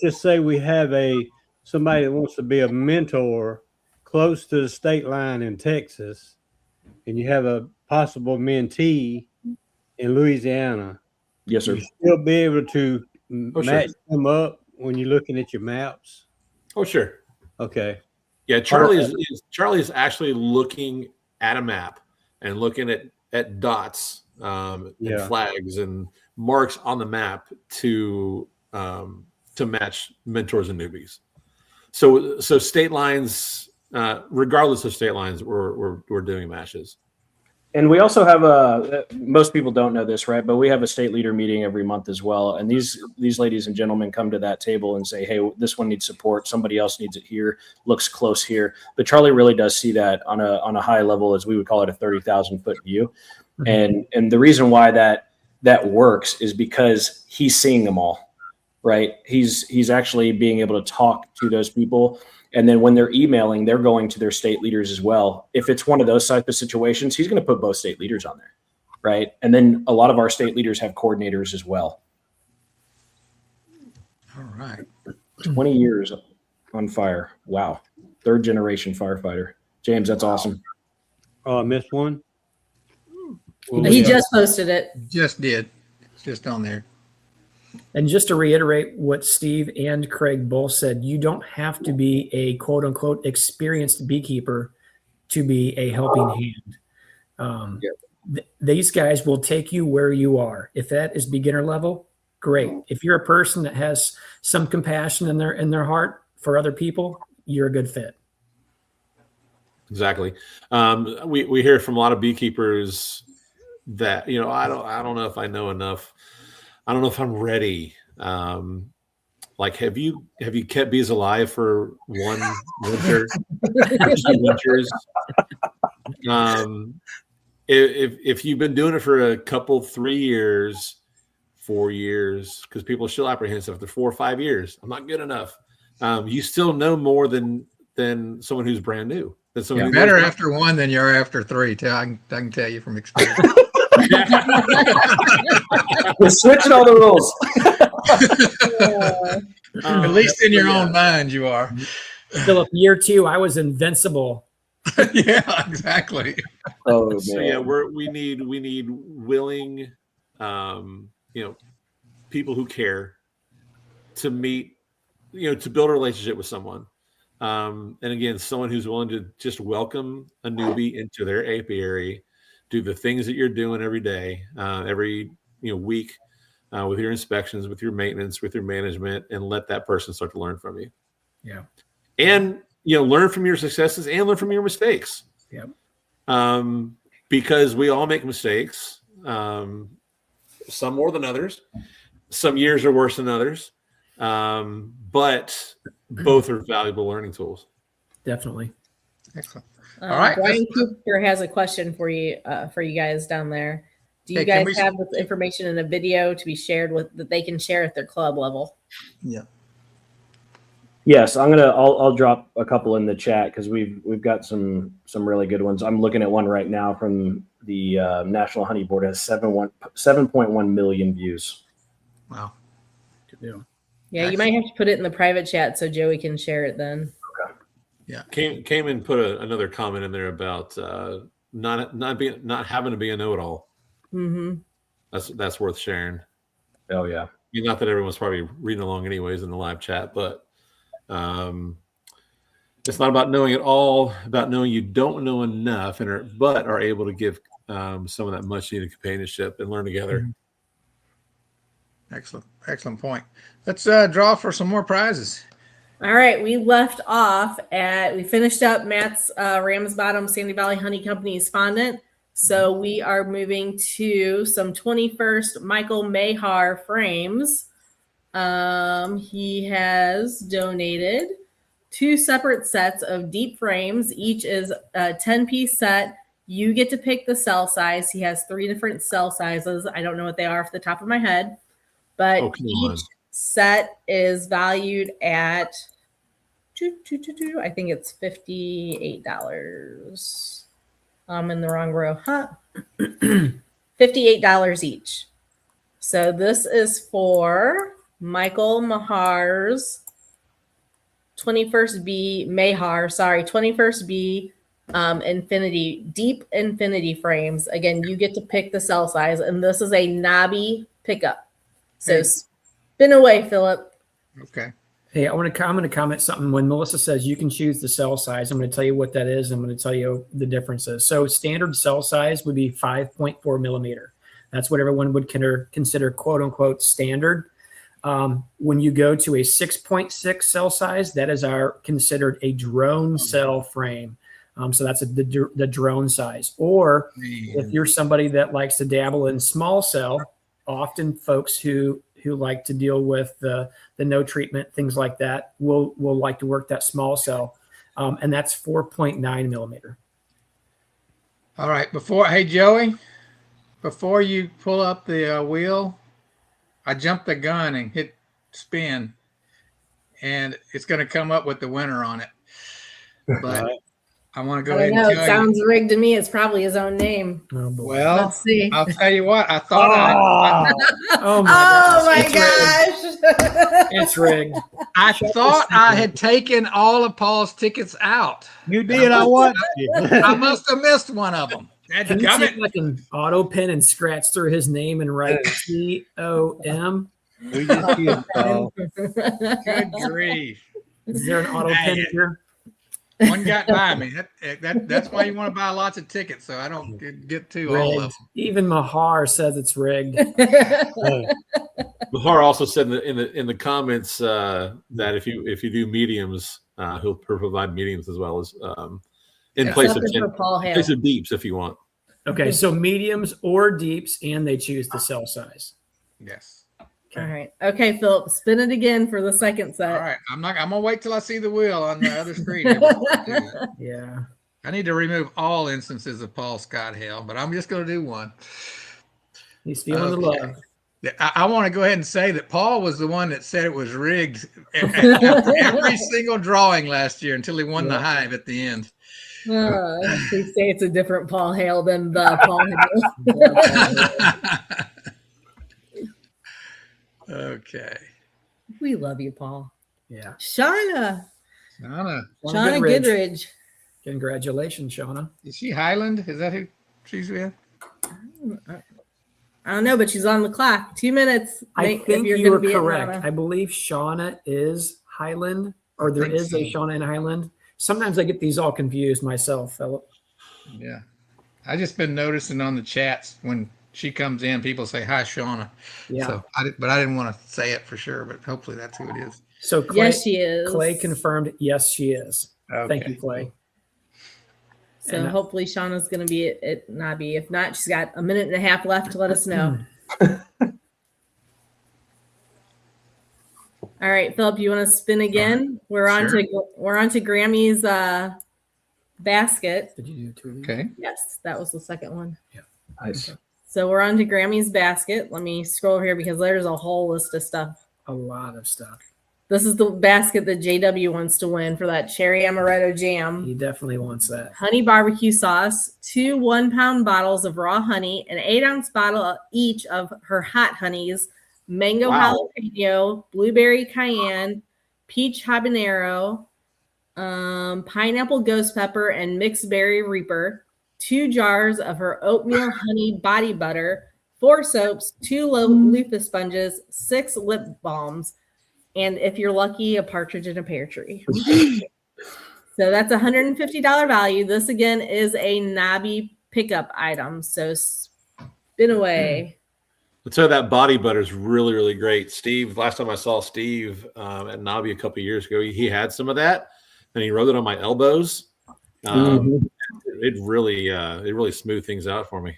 just say we have somebody that wants to be a mentor close to the state line in Texas, and you have a possible mentee in Louisiana. yes, sir. You still be able to Oh, sure. match them up when you're looking at your maps. Oh, sure. Okay. Yeah, Charlie is actually looking at a map and looking at dots and flags and marks on the map to match mentors and newbies. So state lines, regardless of state lines, we're doing matches. And we also have most people don't know this, right? But we have a state leader meeting every month as well. And these ladies and gentlemen come to that table and say, hey, this one needs support. Somebody else needs it here, looks close here. But Charlie really does see that on a high level, as we would call it, a 30,000 foot view. Mm-hmm. And the reason why that works is because he's seeing them all, right? He's actually being able to talk to those people. And then when they're emailing, they're going to their state leaders as well. If it's one of those type of situations, he's going to put both state leaders on there, right? And then a lot of our state leaders have coordinators as well. All right. 20 years on fire. Wow. 3rd generation firefighter. James, that's awesome. Oh, I missed one? He just posted it. Just did. It's just on there. And just to reiterate what Steve and Craig both said, you don't have to be a quote unquote experienced beekeeper to be a helping hand. These guys will take you where you are. If that is beginner level, great. If you're a person that has some compassion in their heart for other people, you're a good fit. Exactly. We hear from a lot of beekeepers that, I don't know if I know enough. I don't know if I'm ready. Like, have you kept bees alive for one winter? Winters? If you've been doing it for a couple, 3 years, 4 years, because people are still apprehensive after 4 or 5 years. I'm not good enough. You still know more than someone who's brand new. Than someone better after 1 than you are after 3. I can tell you from experience. We're switching all the rules. At least in your own mind, you are. Philip, year 2, I was invincible. Yeah, exactly. Oh man. So yeah, we need willing, people who care to meet, to build a relationship with someone. And again, someone who's willing to just welcome a newbie into their apiary, do the things that you're doing every day, every week, with your inspections, with your maintenance, with your management, and let that person start to learn from you. Yeah. And learn from your successes and learn from your mistakes. Yeah. Because we all make mistakes. Some more than others. Some years are worse than others. But both are valuable learning tools. Definitely. Excellent. All right. Brian Cooper has a question for you guys down there. Do you guys have this information in a video to be shared that they can share at their club level? Yeah. Yes, I'll drop a couple in the chat because we've got some really good ones. I'm looking at one right now from the National Honey Board. It has 7.1 million views. Wow. Good deal. Yeah, you might have to put it in the private chat so Joey can share it then. Okay. Yeah. Came and put another comment in there about not having to be a know-it-all. Mm-hmm. That's worth sharing. Oh yeah. I mean, not that everyone's probably reading along anyways in the live chat, but it's not about knowing it all, about knowing you don't know enough but are able to give some of that much needed companionship and learn together. Excellent point. Let's draw for some more prizes. All right, we left off we finished up Matt's Ramsbottom Sandy Valley Honey Company's fondant. So we are moving to some 21st Michael Mahar frames. He has donated 2 separate sets of deep frames. Each is a 10-piece set. You get to pick the cell size. He has 3 different cell sizes. I don't know what they are off the top of my head, but each set is valued at I think it's $58. I'm in the wrong row. Huh? $58 each. So this is for Michael Mahar's 21st B Mahar, 21st B deep infinity frames. Again, you get to pick the cell size, and this is a knobby pickup. So spin away, Philip. Okay. Hey, I'm going to comment something. When Melissa says you can choose the cell size, I'm going to tell you what that is. I'm going to tell you the differences. So standard cell size would be 5.4 millimeter. That's what everyone would consider quote unquote standard. When you go to a 6.6 cell size, that is considered a drone cell frame. So that's the drone size. Or if you're somebody that likes to dabble in small cell, often folks who like to deal with the no treatment, things like that, will like to work that small cell. And that's 4.9 millimeter. All right. Hey, Joey, before you pull up the wheel, I jumped the gun and hit spin, and it's going to come up with the winner on it. But I want to go ahead and tell you. It sounds rigged to me. It's probably his own name. Oh, boy. Well, let's see. I'll tell you what. I thought Oh my gosh. It's rigged. I thought I had taken all of Paul's tickets out. You did. I watched you. I must have missed one of them. Can you see if I can auto pen and scratch through his name and write COM? We just did, Paul. Good grief. Is there an auto pen here? One got by me. That's why you want to buy lots of tickets, so I don't get to all of them. Even Mahar says it's rigged. Mahar also said in the comments that if you do mediums, he'll provide mediums as well as in place of deeps if you want. Okay, so mediums or deeps, and they choose the cell size. Yes. Okay. All right. Okay, Philip, spin it again for the second set. All right. I'm gonna wait till I see the wheel on the other screen. Yeah. I need to remove all instances of Paul Scott Hale, but I'm just gonna do one. He's feeling the love. I want to go ahead and say that Paul was the one that said it was rigged after every single drawing last year until he won the Hive at the end. Please say it's a different Paul Hale than the Paul Hale. Okay. We love you, Paul. Yeah. Shauna Goodridge. Goodridge. Congratulations, Shauna. Is she Highland? Is that who she's with? I don't know, but she's on the clock. 2 minutes. I think you were correct. I believe Shauna is Highland, or there is a Shauna in Highland. Sometimes I get these all confused myself, Philip. Yeah. I just been noticing on the chats when she comes in, people say, "Hi, Shauna." Yeah. So but I didn't want to say it for sure, but hopefully that's who it is. So Clay, yes, she is. Clay confirmed, yes, she is. Okay. Thank you, Clay. So hopefully Shauna's going to be at Nobby. If not, she's got a minute and a half left to let us know. All right, Philip, you want to spin again? We're on to Grammy's basket. Did you do two? Okay. Yes, that was the second one. Yeah. Nice. So we're on to Grammy's basket. Let me scroll over here because there's a whole list of stuff. A lot of stuff. This is the basket that JW wants to win for that cherry amaretto jam. He definitely wants that. Honey barbecue sauce, 2 1-pound bottles of raw honey, an 8-ounce bottle each of her hot honeys, mango jalapeno, blueberry cayenne, peach habanero, pineapple ghost pepper, and mixed berry reaper, 2 jars of her oatmeal honey body butter, 4 soaps, 2 loofah sponges, 6 lip balms, and if you're lucky, a partridge in a pear tree. So that's $150 value. This again is a Nobby pickup item. So spin away. So that body butter is really, really great. Steve, last time I saw Steve at Nabi a couple of years ago, he had some of that, and he rubbed it on my elbows. It really smoothed things out for me.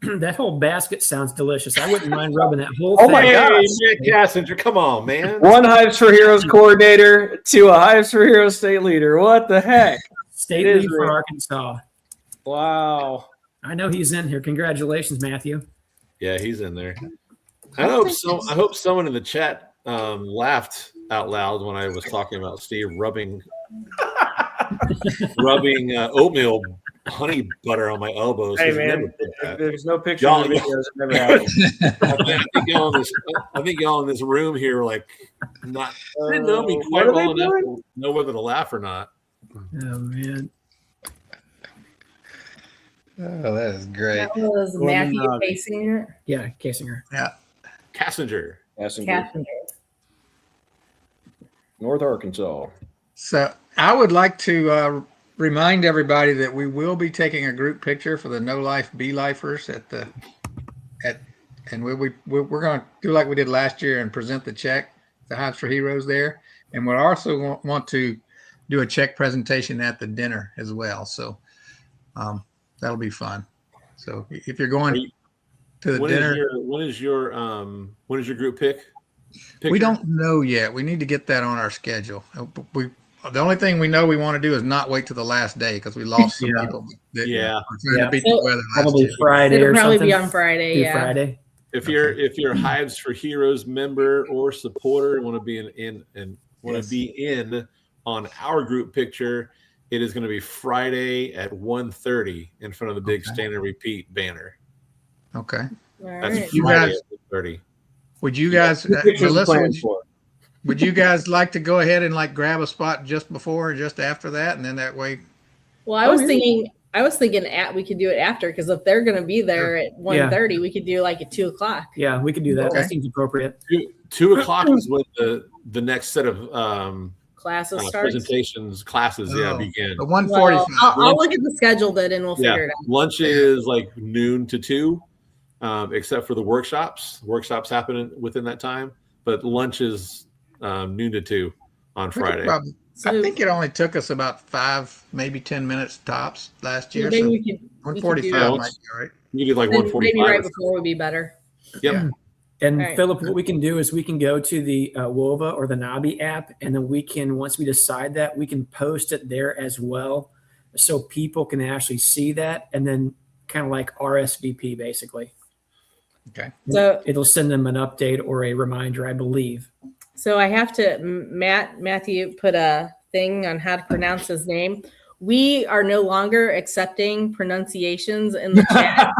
That whole basket sounds delicious. I wouldn't mind rubbing that whole Oh thing. my Hey, gosh. Nick Cassinger, come on, man. One Hives for Heroes coordinator to a Hives for Heroes state leader. What the heck? State It is lead for real. Arkansas. Wow. I know he's in here. Congratulations, Matthew. Yeah, he's in there. I hope someone in the chat laughed out loud when I was talking about Steve rubbing oatmeal honey butter on my elbows. Hey, He's man, never did that. there's no pictures Y'all- or videos. It never happened. I think y'all in this room here like not didn't know me What quite are they well enough doing? to know whether to laugh or not. Oh, man. Oh, that is great. That was Matthew Casinger. Yeah, Casinger. Cassinger. Casinger. North Arkansas. So I would like to remind everybody that we will be taking a group picture for the No Life Be Lifers and we're going to do like we did last year and present the check, the Hives for Heroes there, and we'll also want to do a check presentation at the dinner as well. So that'll be fun. So if you're going to the dinner, When is your group pick? we don't know yet. We need to get that on our schedule. The only thing we know we want to do is not wait till the last day because we lost some people. That were trying to beat the weather last Probably year. Friday It'll or probably something. be on Friday. Do Yeah. Friday. If you're Hives for Heroes member or supporter and want to be in on our group picture, it is going to be Friday at 1:30 in front of the big stand and repeat banner. Okay. All That's right. You Friday guys- at 1:30. Would you guys, Pictures Melissa, planned for. would you guys like to go ahead and like grab a spot just before or just after that, and then that way? Well, I was thinking we could do it after because if they're going to be there at 1:30, we could do like at 2:00. Yeah, we could do that. Okay. That seems appropriate. 2:00 is when the next set of Classes starts. presentations classes begin. The 1:45. Well, I'll look at the schedule then and we'll figure it out. Lunch is like noon to 2, except for the workshops. Workshops happen within that time, but lunch is noon to 2 on Friday. I think it only took us about 5, maybe 10 minutes tops last year. Maybe So we could 1:45 might be all right. You did like then 1:45. maybe right before would be better. Yep. And All right. Philip, what we can do is we can go to the WOVA or the Nabi app, and then we can, once we decide that, we can post it there as well, so people can actually see that, and then kind of like RSVP basically. Okay. So It'll send them an update or a reminder, I believe. So I have to, Matthew put a thing on how to pronounce his name. We are no longer accepting pronunciations in the chat.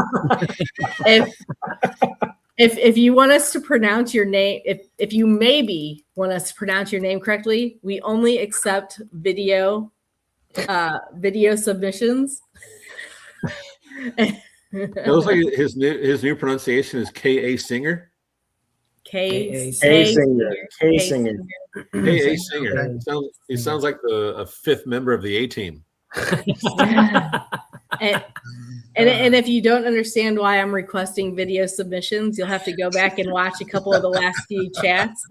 If you want us to pronounce your name, if you maybe want us to pronounce your name correctly, we only accept video submissions. It looks like his new pronunciation is K.A. Singer. K Singer. Singer. K.A. Singer. He sounds like a fifth member of the A team. And if you don't understand why I'm requesting video submissions, you'll have to go back and watch a couple of the last few chats.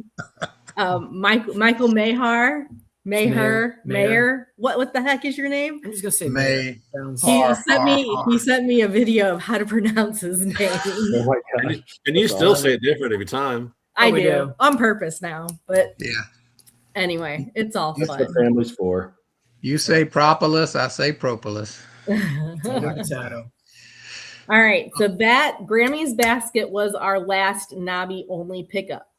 Michael Mayer. What the heck is your name? I'm just gonna say May. Sounds- He sent me a video of how to pronounce his name. Oh my God. And you still say it different every time. I we do do. on purpose now, but Yeah. anyway, it's all That's fun. what family's for. You say propolis, I say propolis. Potato. All right, so that Grammy's basket was our last Nabi only pickup.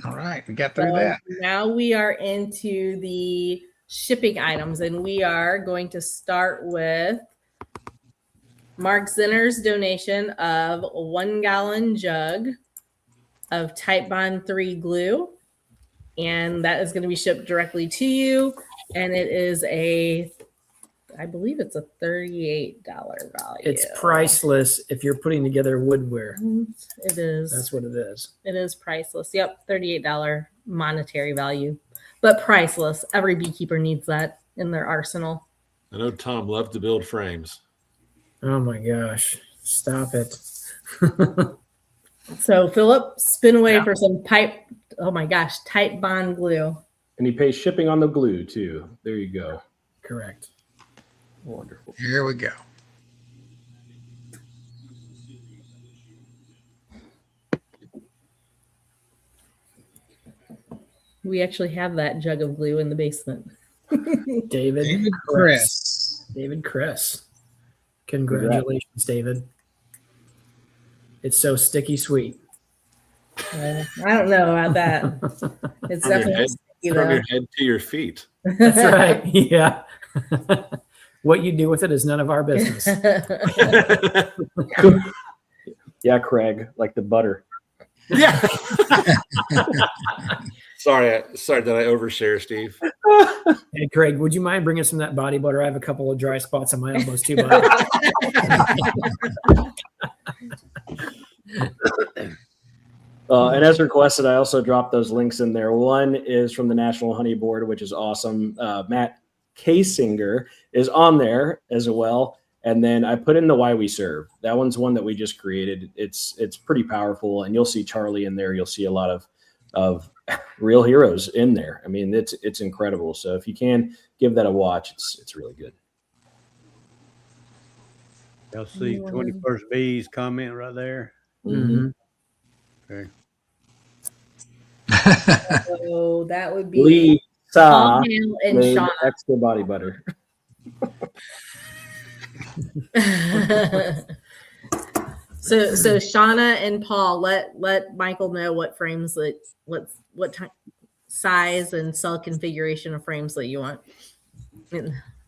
All right, we got through So that. now we are into the shipping items, and we are going to start with Mark Zinner's donation of a 1-gallon jug of Type Bond 3 glue, and that is going to be shipped directly to you. And it is I believe it's a $38 value. It's priceless if you're putting together woodware. It is. That's what it is. It is priceless. Yep, $38 monetary value, but priceless. Every beekeeper needs that in their arsenal. I know Tom loved to build frames. Oh my gosh. Stop it. So Philip, spin away for some pipe. Oh my gosh, tight bond glue. And he pays shipping on the glue too. There you go. Correct. Wonderful. Here we go. We actually have that jug of glue in the basement. David Chris. David Chris. Congratulations, David. It's so sticky sweet. I don't know about that. It's From your definitely head- sticky From though. your head to your feet. That's right. Yeah. What you do with it is none of our business. Yeah, Craig, like the butter. Yeah. Sorry that I overshare, Steve. Hey, Craig, would you mind bringing some of that body butter? I have a couple of dry spots on my elbows too, buddy. And as requested, I also dropped those links in there. One is from the National Honey Board, which is awesome. Matt Kasinger is on there as well. And then I put in the Why We Serve. That one's one that we just created. It's pretty powerful, and you'll see Charlie in there. You'll see a lot of real heroes in there. I mean, it's incredible. So if you can give that a watch, it's really good. Y'all see 21st Bees comment right there. Mm-hmm. Okay. So that would be Lisa Paul Hale and made Shauna. extra body butter. So Shauna and Paul, let Michael know what frames that what size and cell configuration of frames that you want.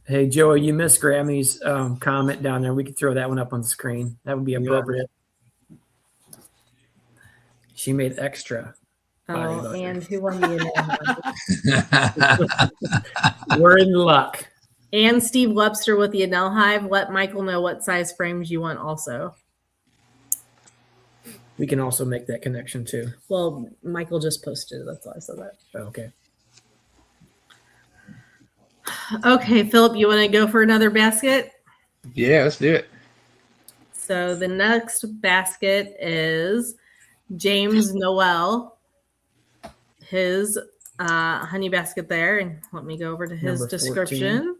Hey, Joey, you missed Grammy's comment down there. We could throw that one up on the screen. That would be appropriate. She made extra. body Oh, butter. and who won the We're in luck. And Steve Webster with the Enel Hive. Let Michael know what size frames you want also. We can also make that connection too. Well, Michael just posted it. That's why I said that. Okay. Okay, Philip, you want to go for another basket? Yeah, let's do it. So the next basket is James Noel. His honey basket there. And let me go over to his Number 14. description.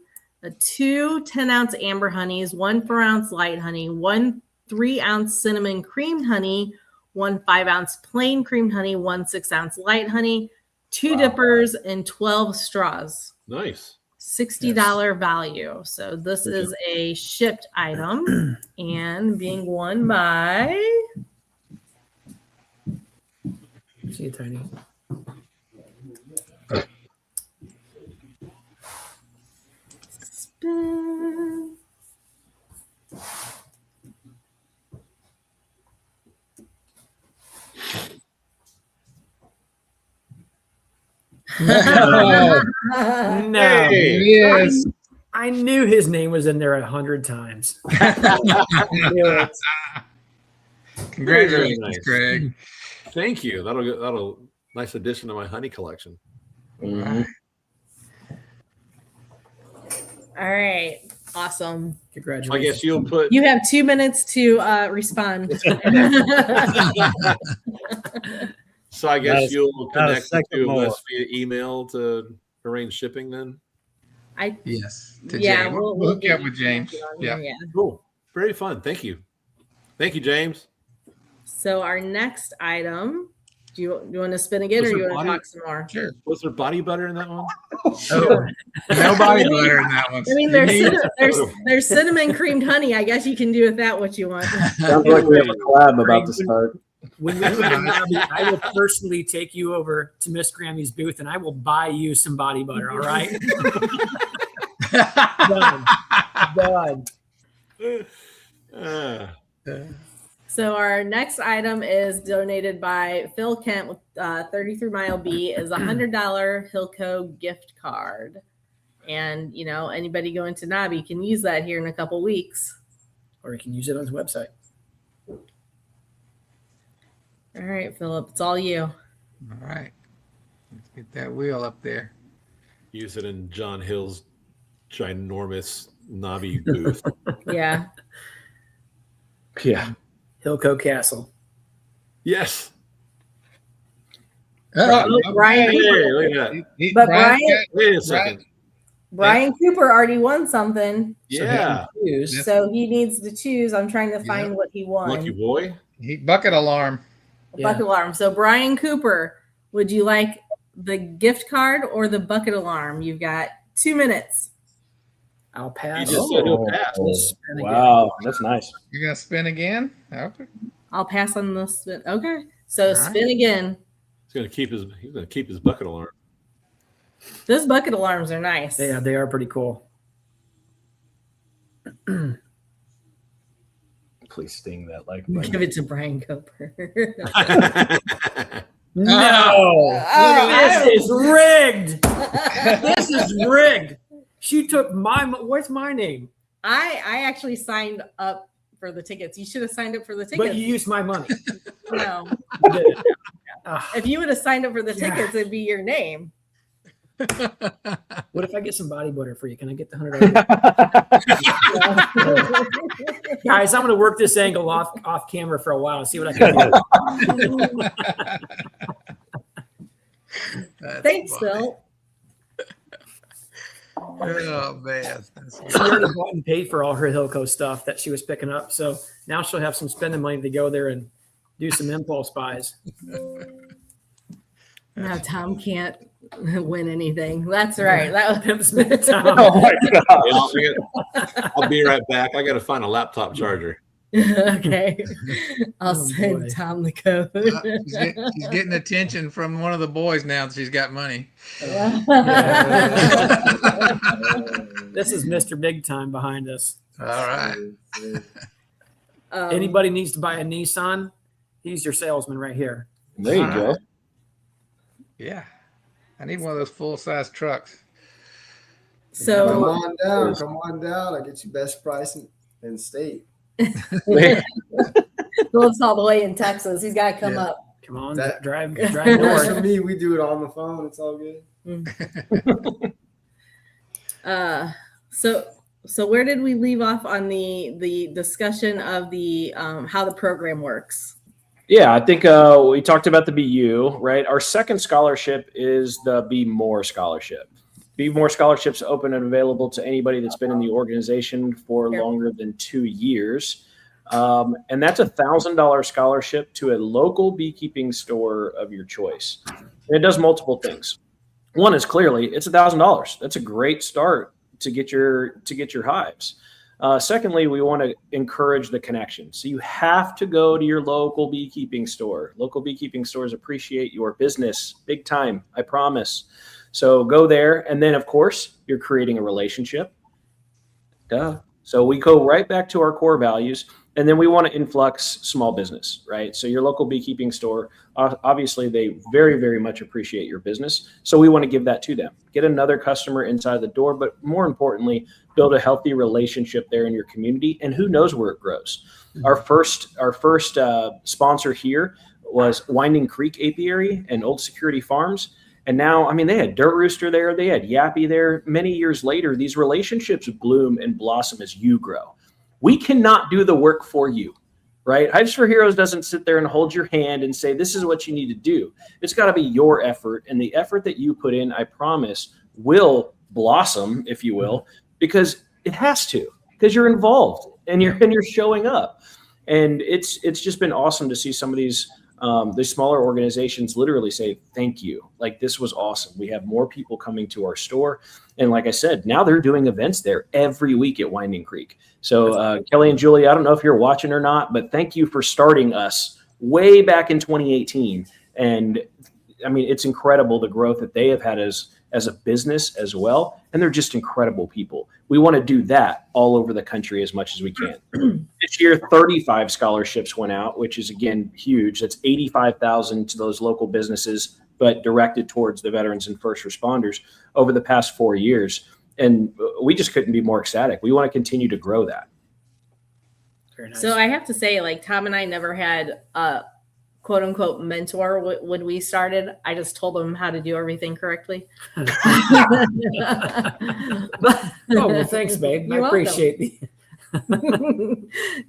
2 10-ounce amber honeys, 1 4-ounce light honey, 1 3-ounce cinnamon creamed honey, 1 5-ounce plain creamed honey, 1 6-ounce light honey, 2 dippers, and 12 straws. Nice. $60 value. So this is a shipped item and being won by See you, Tiny. Spin. No. Yes. I knew his name was in there 100 times. Congratulations, nice. Craig. Thank you. That'll nice addition to my honey collection. Mhm. All right. Awesome. I Congratulations. guess you'll put You have 2 minutes to respond. so I guess Not a- you'll not a connect the second two of more. us via email to arrange shipping then. Yes. To Yeah, James. we'll We'll hook you get up with James. Yeah. Yeah. Cool. Very fun. Thank you. Thank you, James. So our next item, do you want to spin again, Was or you there want to body- talk some more? Sure. Was there body butter in that one? Oh, no body butter in that one. I mean, You need- there's cinnamon creamed honey. I guess you can do with that what you want. Sounds like we have a collab about to start. When we go to Nobby, I will personally take you over to Miss Grammy's booth and I will buy you some body butter. All right. Done. Done. So our next item is donated by Phil Kent with 33 Mile B is $100 Hilco gift card. And, you know, anybody going to Nobby can use that here in a couple weeks. Or you can use it on his website. All right, Philip, it's all you. All right. Let's get that wheel up there. Use it in John Hill's ginormous knobby booth. Yeah. Yeah. Hilco Castle. Yes. Brian Hey, Cooper. look at that. But Brian Wait a second. Brian Cooper already won something, Yeah. so he needs to choose. I'm trying to find what he won. Lucky boy. Bucket alarm. Bucket alarm. So Brian Cooper, would you like the gift card or the bucket alarm? You've got 2 minutes. I'll He pass. just said he'll pass. Wow, that's nice. You're gonna spin again? Okay. I'll pass on the spin. Okay. So All right. spin again. He's gonna keep his bucket alarm. Those bucket alarms are nice. Yeah, they are pretty cool. Please sting that like. Give it to Brian Cooper. No, Oh, this is rigged. This is rigged. She took what's my name? I actually signed up for the tickets. You should have signed up for the tickets. But you used my money. No. You did it. If you would have signed up for the tickets, it'd be your name. What if I get some body butter for you? Can I get the $100? Guys, I'm going to work this angle off camera for a while and see what I can do. Thanks, funny. Bill. Oh man. She already bought and paid for all her Hilco stuff that she was picking up. So now she'll have some spending money to go there and do some impulse buys. Now Tom can't win anything. That's right. That was Oh my god! I'll be right back. I got to find a laptop charger. okay. I'll Oh, send boy. Tom the code. She's getting attention from one of the boys now that she's got money. This is Mr. Big Time behind us. All right. Anybody needs to buy a Nissan, he's your salesman right here. There you All go. right. Yeah. I need one of those full-size trucks. Come So on down. Come on down. I'll get you best price in state. Philip's all the way in Texas. He's got to come Yeah. up. Come on, That- drive That's north. for me. We do it on the phone. It's all good. So where did we leave off on the discussion of the how the program works? Yeah, I think we talked about the BU, right? Our second scholarship is the Be More scholarship. Be More scholarships open and available to anybody that's been in the organization for longer than 2 years. And that's $1,000 scholarship to a local beekeeping store of your choice. And it does multiple things. One is clearly it's $1,000. That's a great start to get your hives. Secondly, we want to encourage the connection. So you have to go to your local beekeeping store. Local beekeeping stores appreciate your business big time, I promise. So go there. And then, of course, you're creating a relationship. Duh. So we go right back to our core values. And then we want to influx small business, right? So your local beekeeping store, obviously, they very, very much appreciate your business. So we want to give that to them. Get another customer inside the door, but more importantly, build a healthy relationship there in your community. And who knows where it grows. Our first sponsor here was Winding Creek Apiary and Old Security Farms. And now, I mean, they had Dirt Rooster there. They had Yappy there. Many years later, these relationships bloom and blossom as you grow. We cannot do the work for you, right? Hives for Heroes doesn't sit there and hold your hand and say, this is what you need to do. It's got to be your effort. And the effort that you put in, I promise, will blossom, if you will, because it has to, because you're involved and you're showing up. And it's just been awesome to see some of these smaller organizations literally say, thank you. Like, this was awesome. We have more people coming to our store. And like I said, now they're doing events there every week at Winding Creek. So Kelly and Julie, I don't know if you're watching or not, but thank you for starting us way back in 2018. And I mean, it's incredible the growth that they have had as a business as well. And they're just incredible people. We want to do that all over the country as much as we can. This year, 35 scholarships went out, which is, again, huge. That's $85,000 to those local businesses, but directed towards the veterans and first responders over the past 4 years. And we just couldn't be more ecstatic. We want to continue to grow that. Very nice. So I have to say, like, Tom and I never had a quote unquote mentor when we started. I just told him how to do everything correctly. Oh, well, thanks, babe. I You're welcome. appreciate it.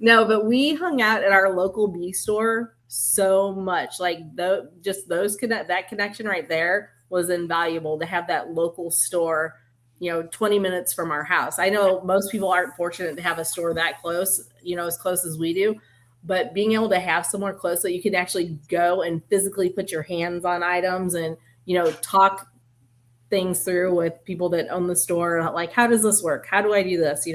No, but we hung out at our local bee store so much. Like that connection right there was invaluable to have that local store, 20 minutes from our house. I know most people aren't fortunate to have a store that close, as close as we do, but being able to have somewhere close that you can actually go and physically put your hands on items and, talk things through with people that own the store. Like, how does this work? How do I do this?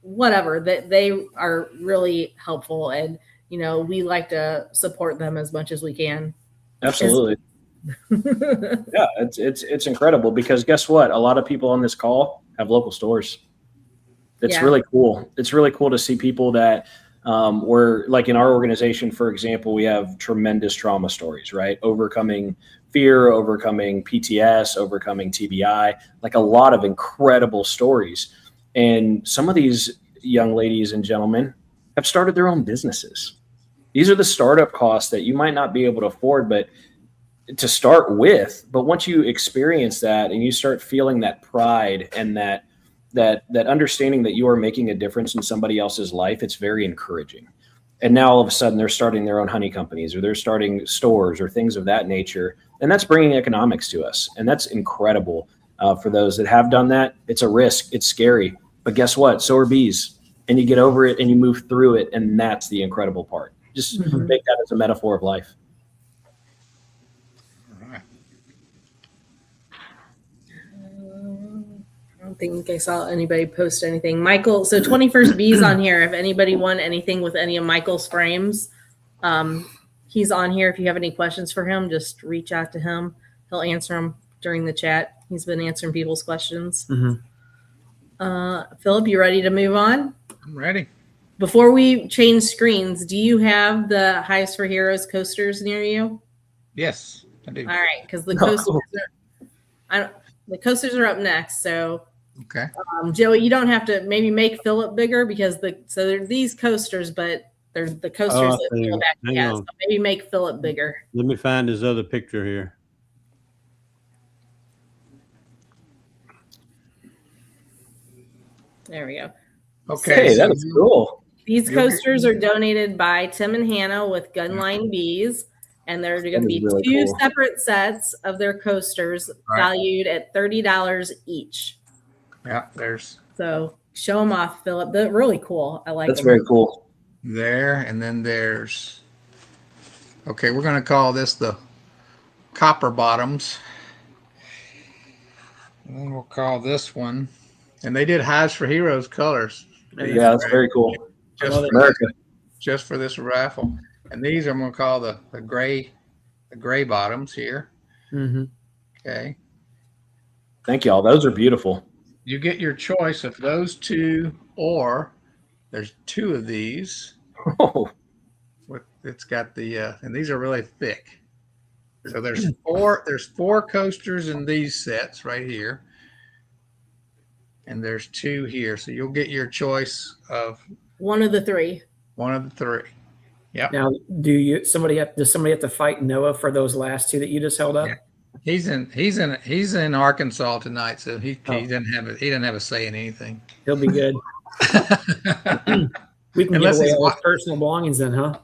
Whatever, that they are really helpful. And, we like to support them as much as we can. Absolutely. Yeah, it's incredible because guess what? A lot of people on this call have local stores. It's really cool. It's really cool to see people that we're like in our organization, for example, we have tremendous trauma stories, right? Overcoming fear, overcoming PTS, overcoming TBI, like a lot of incredible stories. And some of these young ladies and gentlemen have started their own businesses. These are the startup costs that you might not be able to afford, but to start with. But once you experience that and you start feeling that pride and that understanding that you are making a difference in somebody else's life, it's very encouraging. And now all of a sudden they're starting their own honey companies or they're starting stores or things of that nature. And that's bringing economics to us. And that's incredible for those that have done that. It's a risk. It's scary. But guess what? So are bees. And you get over it and you move through it. And that's the incredible part. Just make that as a metaphor of life. I don't think I saw anybody post anything. Michael, so 21st B's on here. If anybody won anything with any of Michael's frames, he's on here. If you have any questions for him, just reach out to him. He'll answer them during the chat. He's been answering people's questions. Philip, you ready to move on? I'm ready. Before we change screens, do you have the Hives for Heroes coasters near you? Yes, I do. All right, because the coasters are up next. So, Okay. Joey, you don't have to maybe make Philip bigger because they're these coasters, but they're the coasters that Philip actually has. So maybe make Philip bigger. Let me find his other picture here. There we go. Okay. Hey, that is cool. These coasters are donated by Tim and Hannah with Gunline Bees, and they're going to be really two cool. separate sets of their coasters valued at $30 each. Yeah, there's So show them off, Philip. They're really cool. I like That's them. very cool. there, and then there's. Okay, we're going to call this the copper bottoms. And then we'll call this one. And they did Hives for Heroes colors. Yeah, that's very cool. Just for this raffle. And these I'm going to call the gray bottoms here. Okay. Thank y'all. Those are beautiful. You get your choice of those two, or there's two of these. Oh, It's got the and these are really thick. So there's four coasters in these sets right here. And there's two here. So you'll get your choice of One of the three. Yep. Now, does somebody have to fight Noah for those last two that you just held up? Yeah. He's in Arkansas tonight, so he doesn't have a say in anything. He'll be good. We can Unless give away he's all his personal belongings then, huh?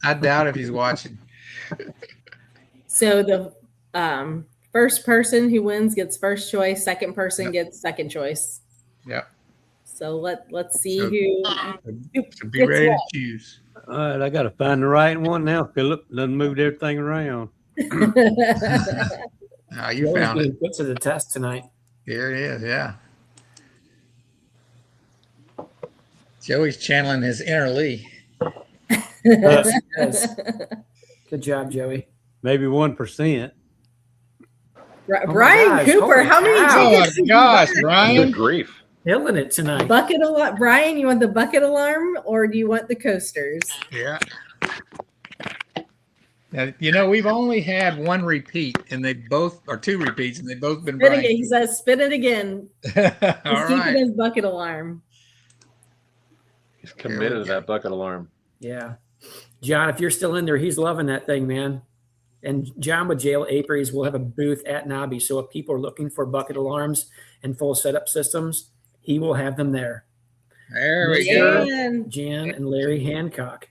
I doubt if he's watching. So the first person who wins gets first choice. Second person gets second choice. Yep. So let's see So- who So be ready to choose. All right, I got to find the right one now. Philip done moved everything around. You found it. Put to the test tonight. Here it is. Yeah. Joey's channeling his inner Lee. Yes. Good job, Joey. Maybe 1%. Brian gosh, Cooper, holy how many cow. tickets? Oh gosh, Good Ryan. grief. Killing it tonight. Bucket alarm. Brian, you want the bucket alarm or do you want the coasters? Yeah. Now, we've only had one repeat, and they both are two repeats, and they've both been Spin Brian. again. He says, spin it again. All He's keeping right. his bucket alarm. He's committed to that bucket alarm. Yeah. John, if you're still in there, he's loving that thing, man. And John with Jail Apries will have a booth at Nobby. So if people are looking for bucket alarms and full setup systems, he will have them there. There we go. And Jan and Larry Hancock.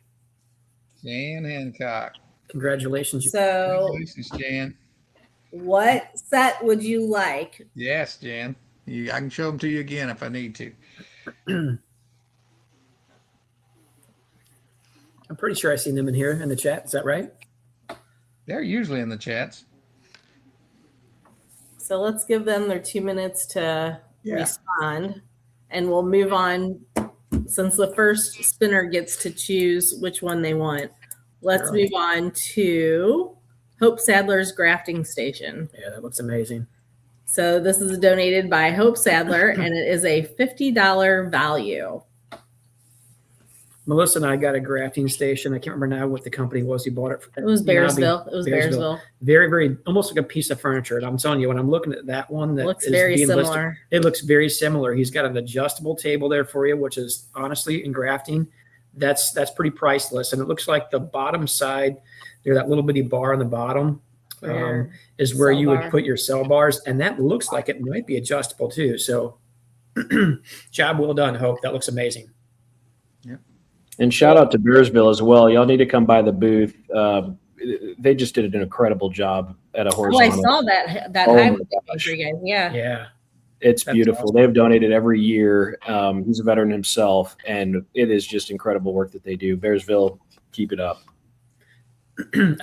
Jan Hancock. Congratulations. So, Congratulations, Jan. what set would you like? Yes, Jan. I can show them to you again if I need to. I'm pretty sure I've seen them in here in the chat. Is that right? They're usually in the chats. So let's give them their 2 minutes to Yeah. respond, and we'll move on. Since the first spinner gets to choose which one they want, let's Sure. move on to Hope Sadler's grafting station. Yeah, that looks amazing. So this is donated by Hope Sadler, and it is a $50 value. Melissa and I got a grafting station. I can't remember now what the company was. He bought it. It was Bearsville. It was Bearsville. Bearsville. Very, very, almost like a piece of furniture. And I'm telling you, when I'm looking at that one, that Looks is very being listed, similar. it looks very similar. He's got an adjustable table there for you, which is honestly in grafting, that's pretty priceless. And it looks like the bottom side, there, that little bitty bar on the bottom is where cell you would bar. put your cell bars, and that looks like it might be adjustable too. So, job well done, Hope. That looks amazing. And shout out to Bearsville as well. Y'all need to come by the booth. They just did an incredible job at a Oh, I horizontal. saw that Oh hive my for gosh. you guys. Yeah. Yeah. It's That's beautiful. awesome. They've donated every year. He's a veteran himself, and it is just incredible work that they do. Bearsville, keep it up.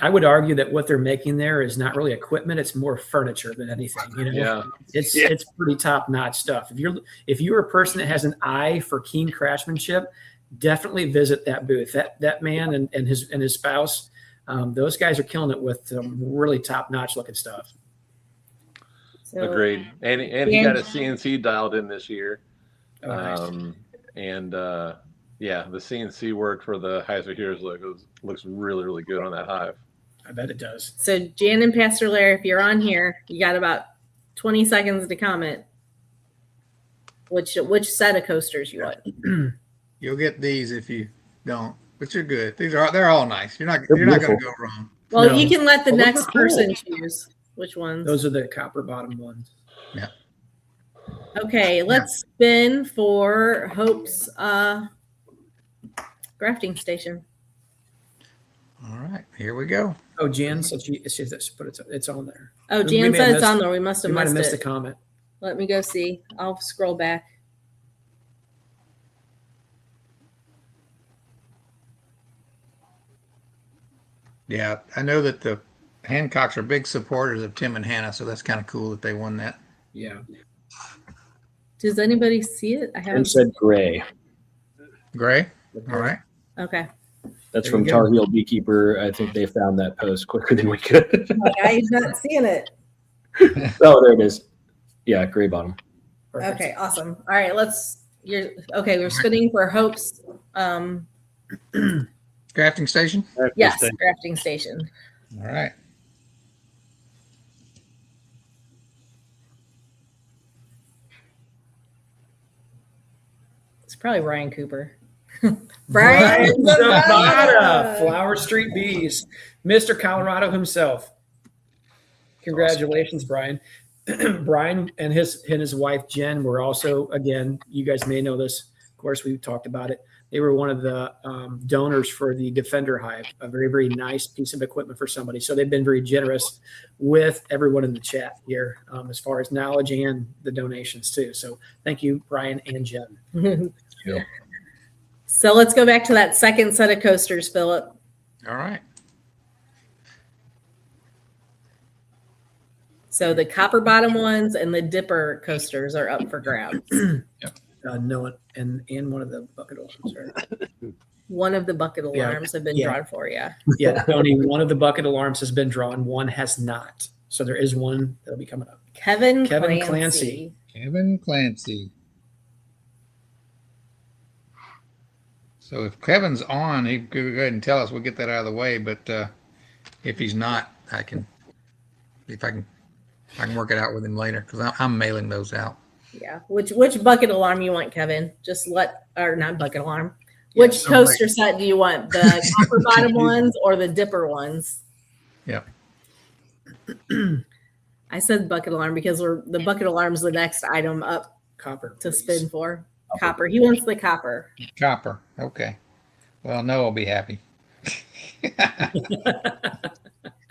I would argue that what they're making there is not really equipment; it's more furniture than anything. You know, Yeah. it's pretty top notch stuff. If you're a person that has an eye for keen craftsmanship, definitely visit that booth. That man and his spouse, those guys are killing it with some really top notch looking stuff. So, Agreed. And he got a CNC dialed in this year. Oh, nice. Yeah, the CNC work for the Hives of Heroes looks really, really good on that hive. I bet it does. So Jan and Pastor Larry, if you're on here, you got about 20 seconds to comment which set of coasters you want. You'll get these if you don't, but you're good. They're all nice. You're not They're going to beautiful. go wrong. Well, No. you can let the Well, those next are cool. person choose which ones. Those are the copper bottom ones. Okay, let's spin for Hope's grafting station. All right, here we go. Oh, Jan said it's on there. Oh, We Jan may said have it's on missed- there. We must We have might have missed missed it. a comment. Let me go see. I'll scroll back. Yeah, I know that the Hancocks are big supporters of Tim and Hannah, so that's kind of cool that they won that. Yeah. Does anybody see it? I And haven't. said gray. Gray? All right. Okay. That's There from you go. Tar Heel Beekeeper. I think they found that post quicker than we could. I'm not seeing it. Oh, there it is. Yeah, gray bottom. Perfect. Okay, awesome. All right, we're spinning for Hope's Crafting station? yes, crafting station. All right. It's probably Ryan Cooper. Brian Zapata, Zapata. Flower Street Bees, Mr. Colorado himself. Congratulations, Brian. Brian and his wife Jen were also, again, you guys may know this. Of course, we've talked about it. They were one of the donors for the Defender Hive, a very, very nice piece of equipment for somebody. So they've been very generous with everyone in the chat here as far as knowledge and the donations too. So thank you, Brian and Jen. So let's go back to that second set of coasters, Philip. All right. So the copper bottom ones and the dipper coasters are up for grabs. No, and one of the bucket alarms. Right? One of the bucket Yeah. alarms have been Yeah. drawn for you. Yeah, only one of the bucket alarms has been drawn. One has not. So there is one that'll be coming up. Kevin Clancy. Clancy. Kevin Clancy. So if Kevin's on, he could go ahead and tell us. We'll get that out of the way. But if he's not, I can work it out with him later because I'm mailing those out. Yeah. Which bucket alarm you want, Kevin? Not bucket alarm. Yeah, Which coaster set do you want? The copper bottom ones or the dipper ones? Yeah. I said bucket alarm because the bucket alarm's the next item up Copper. to please. spin for. Copper. He wants the copper. Copper. Okay. Well, Noah will be happy.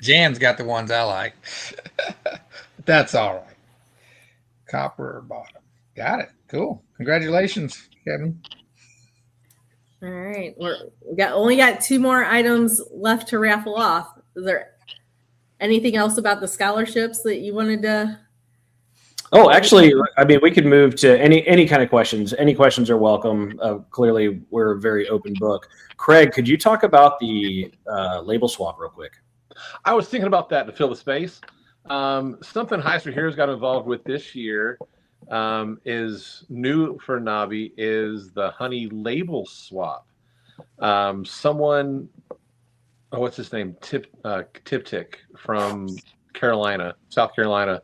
Jan's got the ones I like. That's all right. Copper bottom. Got it. Cool. Congratulations, Kevin. All right, we only got 2 more items left to raffle off. Is there anything else about the scholarships that you wanted to? Oh, actually, I mean, we could move to any kind of questions. Any questions are welcome. Clearly, we're a very open book. Craig, could you talk about the label swap real quick? I was thinking about that to fill the space. Something Hives for Heroes got involved with this year is new for Navi is the honey label swap. Someone, what's his name? Tiptic from Carolina, South Carolina.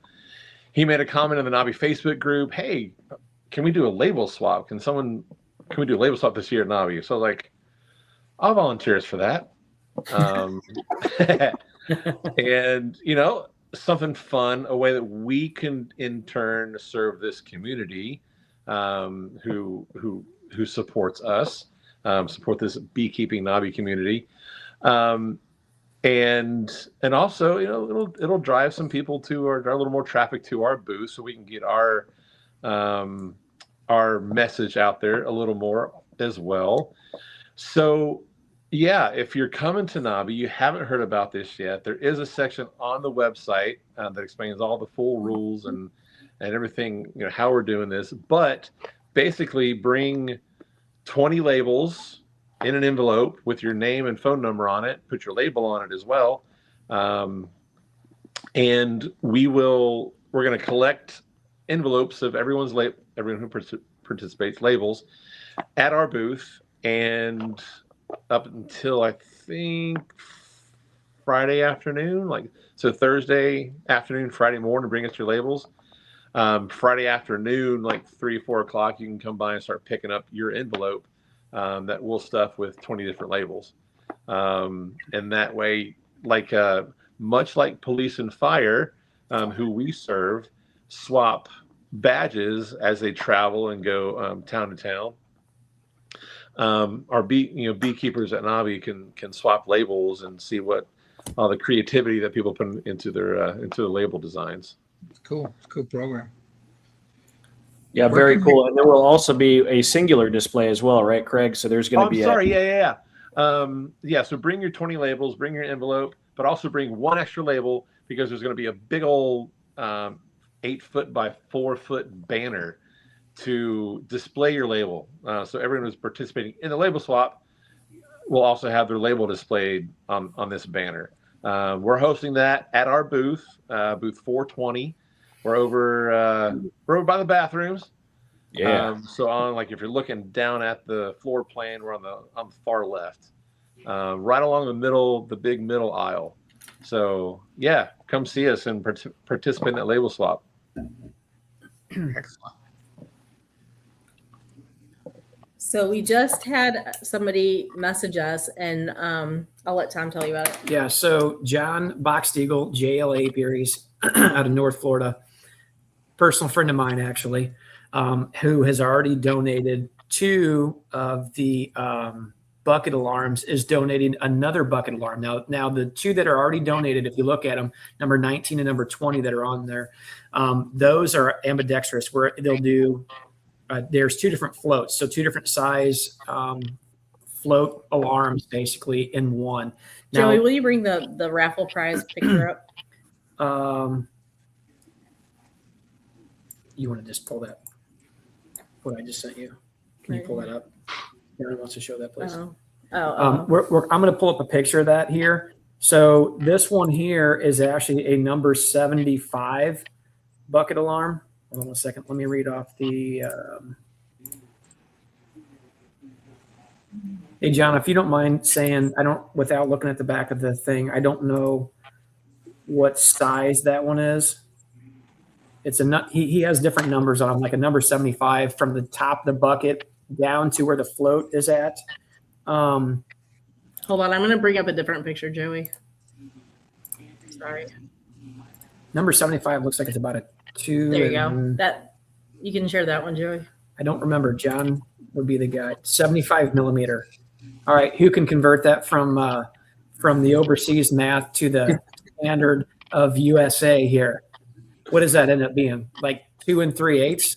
He made a comment in the Navi Facebook group. Hey, can we do a label swap? Can we do a label swap this year at Navi? So I was like, I'll volunteer for that. And something fun, a way that we can in turn serve this community who supports us, support this beekeeping Navi community, and also it'll drive some people to a little more traffic to our booth, so we can get our message out there a little more as well. So yeah, if you're coming to Navi, you haven't heard about this yet, there is a section on the website that explains all the full rules and everything, how we're doing this. But basically, bring 20 labels in an envelope with your name and phone number on it. Put your label on it as well, and we're going to collect envelopes of everyone who participates labels at our booth, and up until I think Friday afternoon, so Thursday afternoon, Friday morning, bring us your labels. Friday afternoon, 3 or 4 o'clock, you can come by and start picking up your envelope that we'll stuff with 20 different labels. And that way, much like police and fire, who we serve, swap badges as they travel and go town to town. Our beekeepers at Navi can swap labels and see what all the creativity that people put into their label designs. It's cool. It's a cool program. Yeah, very cool. And there will also be a singular display as well, right, Craig? So there's going to be. Yeah. So bring your 20 labels, bring your envelope, but also bring one extra label, because there's going to be a big old 8-foot by 4-foot banner to display your label. So everyone who's participating in the label swap will also have their label displayed on this banner. We're hosting that at our booth, booth 420. We're over by the bathrooms. Yeah. So if you're looking down at the floor plan, we're on the far left, right along the big middle aisle. So yeah, come see us and participate in that label swap. Excellent. So we just had somebody message us, and I'll let Tom tell you about it. Yeah, so John Boxteagle, JL Apiaries out of North Florida, personal friend of mine actually, who has already donated 2 of the bucket alarms, is donating another bucket alarm. Now the 2 that are already donated, if you look at them, number 19 and number 20 that are on there, those are ambidextrous, where they'll do there's 2 different floats, so 2 different size float alarms basically in one. Now, Joey, will you bring the raffle prize picture up? You want to just pull that, what I just sent you? Can you pull that up? Aaron wants to show that, please. I'm going to pull up a picture of that here. So this one here is actually a number 75 bucket alarm. Hold on 1 second. Let me read off the. Hey, John, if you don't mind saying, without looking at the back of the thing, I don't know what size that one is. It's he has different numbers on, like a number 75 from the top of the bucket down to where the float is at. Hold on, I'm going to bring up a different picture, Joey. Sorry. Number 75 looks like it's about a 2. There you go. That you can share that one, Joey. I don't remember. John would be the guy. 75 millimeter. All right, who can convert that from from the overseas math to the standard of USA here. What does that end up being? Like 2 3/8?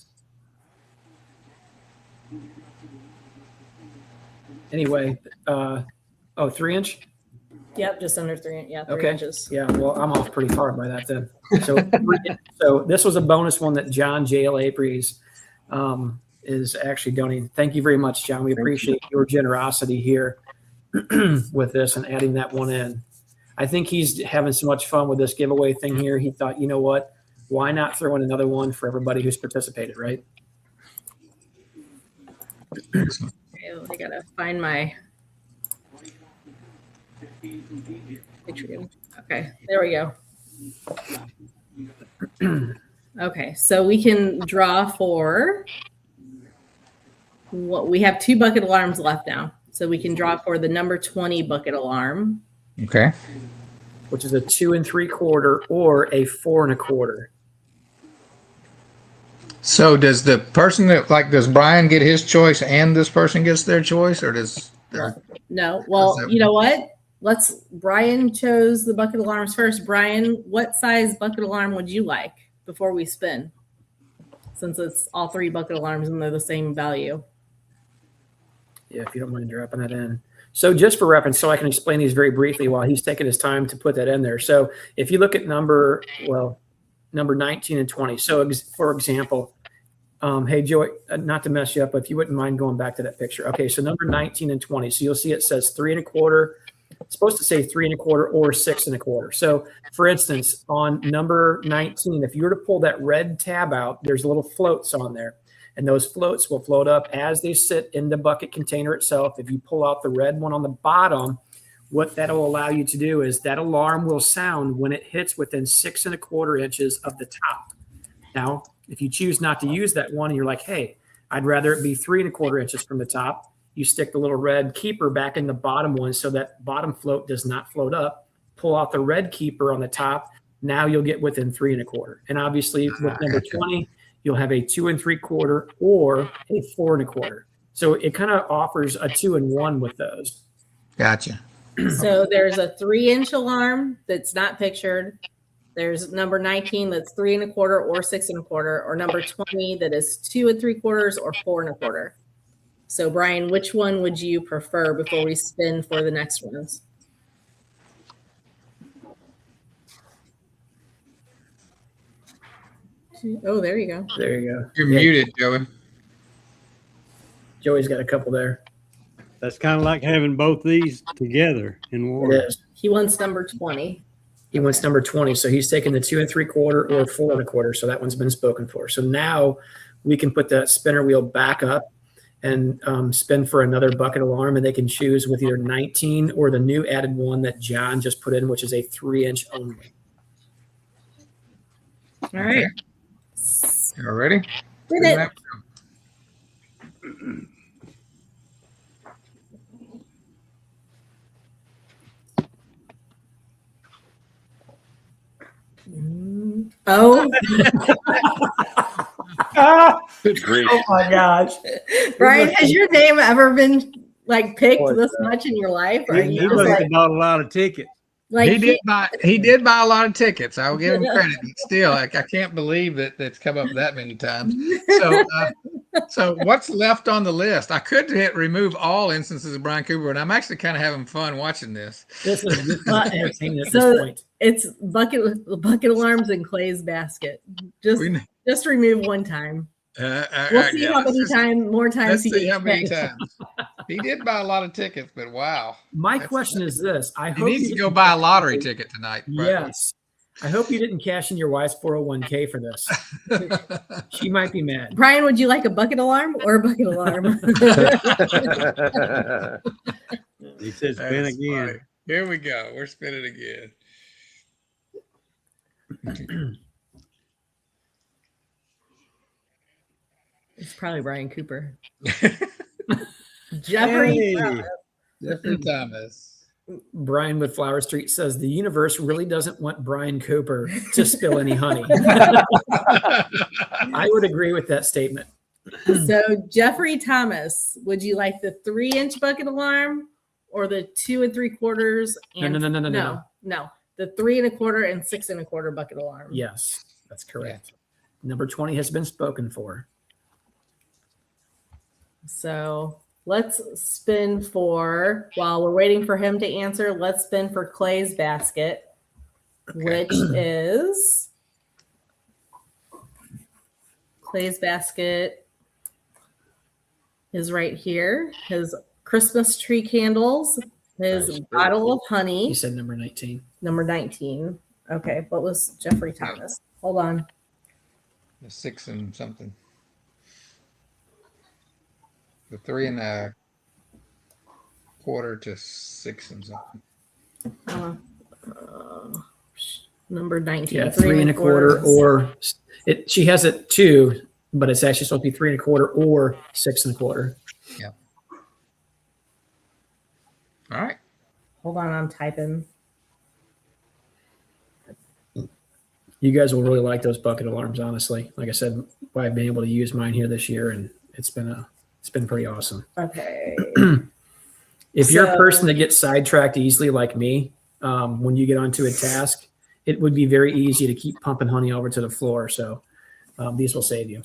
Anyway, 3 inch? Yep, just under 3. Yeah, 3 Okay. inches. Yeah, well, I'm off pretty far by that then. So this was a bonus one that John J.L. Apries is actually donating. Thank you very much, John. We appreciate your generosity here with this and adding that one in. I think he's having so much fun with this giveaway thing here. He thought, you know what? Why not throw in another one for everybody who's participated, right? Okay, I gotta find my picture. Okay, there we go. Okay, so we can draw for what we have 2 bucket alarms left now. So we can draw for the number 20 bucket alarm. Okay. Which is a 2 3/4 or a 4 1/4. So does the person does Brian get his choice and this person gets their choice, or does No. Well, Is that- you know what? Brian chose the bucket alarms first. Brian, what size bucket alarm would you like before we spin? Since it's all 3 bucket alarms and they're the same value. Yeah, if you don't mind dropping that in. So just for reference, so I can explain these very briefly while he's taking his time to put that in there. So if you look at number 19 and 20. So for example, hey, Joey, not to mess you up, but if you wouldn't mind going back to that picture. Okay, so number 19 and 20. So you'll see it says 3 1/4. It's supposed to say 3 1/4 or 6 1/4. So for instance, on number 19, if you were to pull that red tab out, there's little floats on there. And those floats will float up as they sit in the bucket container itself. If you pull out the red one on the bottom, what that'll allow you to do is that alarm will sound when it hits within 6 1/4 inches of the top. Now, if you choose not to use that one and you're like, hey, I'd rather it be 3 1/4 inches from the top, you stick the little red keeper back in the bottom one so that bottom float does not float up. Pull out the red keeper on the top. Now you'll get within 3 1/4. And obviously with number 20, you'll have a 2 3/4 or a 4 1/4. So it kind of offers a 2-in-1 with those. Gotcha. So there's a 3-inch alarm that's not pictured. There's number 19 that's 3 1/4 or 6 1/4, or number 20 that is 2 3/4 or 4 1/4. So Brian, which one would you prefer before we spin for the next ones? Oh, there you go. There you go. You're Yeah, muted, Joey. Joey's got a couple there. That's kind of like having both these together in one. It is. He wants number 20. He wants number 20. So he's taking the 2 3/4 or 4 1/4. So that one's been spoken for. So now we can put that spinner wheel back up and spin for another bucket alarm. And they can choose with either 19 or the new added one that John just put in, which is a 3-inch only. All right. You all ready? Did it. Oh, Good grief. Oh my gosh. Brian, has your name ever been like picked Boy, this much in your life? Or are He you just must like, have bought a lot of tickets. He did buy a lot of tickets. I'll give him credit. But still, I can't believe that that's come up that many times. So what's left on the list? I could hit remove all instances of Brian Cooper, and I'm actually kind of having fun watching this. This is not entertainment at So- this point. it's bucket alarms in Clay's basket. Just remove one time. We'll see how many more times Let's he see gets how many picked. times. He did buy a lot of tickets, but wow. My That's- question is this. I He hope needs you to go didn't- buy a lottery ticket tonight. Yes. I hope you didn't cash in your wife's 401k for this. She might be mad. Brian, would you like a bucket alarm or a bucket alarm? He says spin That's again. funny. Here we go. We're spinning again. It's probably Brian Cooper. Jeffrey. Hey. Jeffrey Thomas. Brian with Flower Street says the universe really doesn't want Brian Cooper to spill any honey. I would agree with that statement. So Jeffrey Thomas, would you like the 3-inch bucket alarm or the 2 3/4 and No. the 3 1/4 and 6 1/4 bucket alarm. Yes, that's correct. Number 20 has been spoken for. So let's spin for, while we're waiting for him to answer, let's spin for Clay's basket, which is Clay's basket is right here. His Christmas tree candles, his Nice. bottle of He honey, said number 19. number 19. Okay, what was Jeffrey Thomas? Hold on. The 6 and something. The 3 1/4 to 6 and something. Number 19. Yeah, 3 1/4 or it. She has it 2, but it's actually supposed to be 3 1/4 or 6 1/4. Yeah. All right. Hold on, I'm typing. You guys will really like those bucket alarms, honestly. Like I said, I've been able to use mine here this year, and it's been pretty awesome. Okay. If you're a So- person that gets sidetracked easily like me, when you get onto a task, it would be very easy to keep pumping honey over to the floor. So these will save you.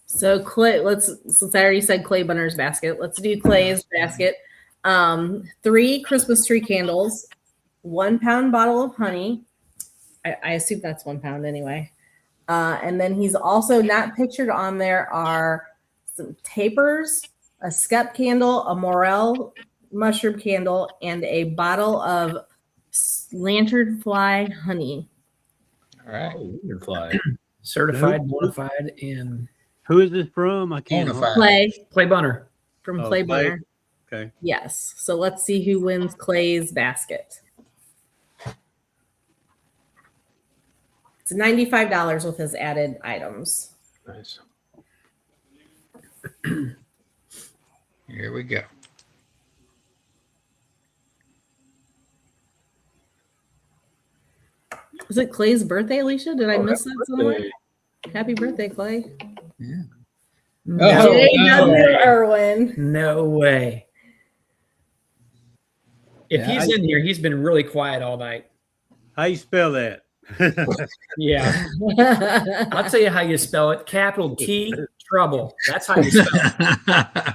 So Clay, since I already said Clay Bunner's basket, let's do Clay's basket. 3 Christmas tree candles, 1 pound bottle of honey. I assume that's 1 pound anyway. And then he's also not pictured on there are some tapers, a skep candle, a morel mushroom candle, and a bottle of lanternfly honey. All right. Lanternfly. Certified, bona fide, and Who is this from? I can't. Bonafide. Clay Bunner. From Oh, Clay Clay. Bunner. Okay. Yes. So let's see who wins Clay's basket. It's $95 with his added items. Nice. Here we go. Is it Clay's birthday, Alicia? Did I miss that somewhere? Birthday. Happy birthday, Clay. Yeah. No, Oh, J.W. no. Irwin. no way. If Yeah, he's in here, he's been really quiet all night. How you spell that? Yeah. I'll tell you how you spell it. Capital T, trouble. That's how you spell it.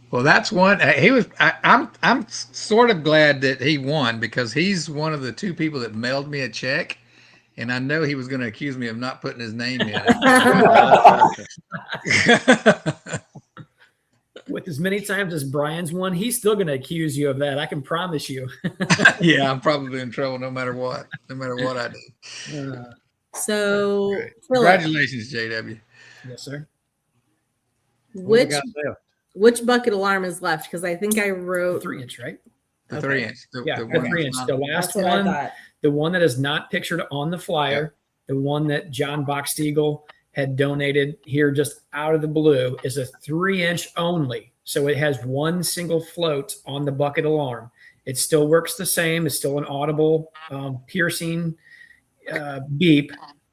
Well, that's one. I'm sort of glad that he won because he's one of the 2 people that mailed me a check, and I know he was going to accuse me of not putting his name in it. With as many times as Brian's won, he's still going to accuse you of that. I can promise you. Yeah, I'm probably in trouble no matter what I do. So, Great. Philip, Congratulations, JW. Yes, sir. What we which got left? which bucket alarm is left? Because I think I wrote 3-inch, right? The Okay. 3 inch. Yeah, the one 3-inch. that's The not- last that's what I one, thought. the one that is not pictured on the flyer, the one that John Boxtiegel had donated here just out of the blue is a 3-inch only. So it has one single float on the bucket alarm. It still works the same. It's still an audible, piercing beep.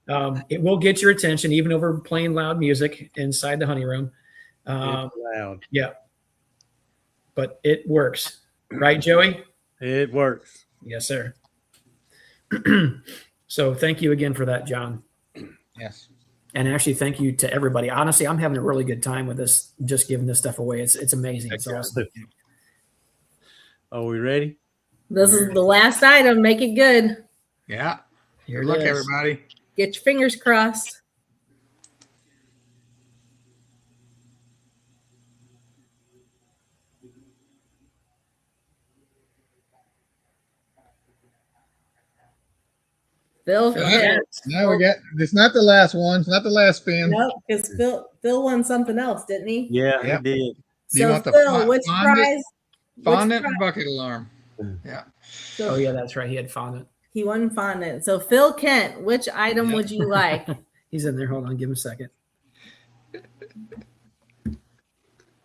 It will get your attention even over playing loud music inside the honey room. It's loud. Yeah. But it works. Right, Joey? It works. Yes, sir. So thank you again for that, John. Yes. And actually, thank you to everybody. Honestly, I'm having a really good time with this, just giving this stuff away. It's amazing. It's awesome. Are we ready? This is the last item. Make it good. Yeah. Here Good it luck, is. everybody. Get your fingers crossed. Phil. Okay. Now we got. It's not the last one. It's not the last spin. Nope, because Phil won something else, didn't he? Yeah, Yep. it did. Do you So want the Phil, which fondant? prize? Fondant which or bucket alarm? Yeah. So Oh, yeah, that's right. He had fondant. he won fondant. So Phil Kent, which item Yep. would you like? He's in there. Hold on. Give him a second.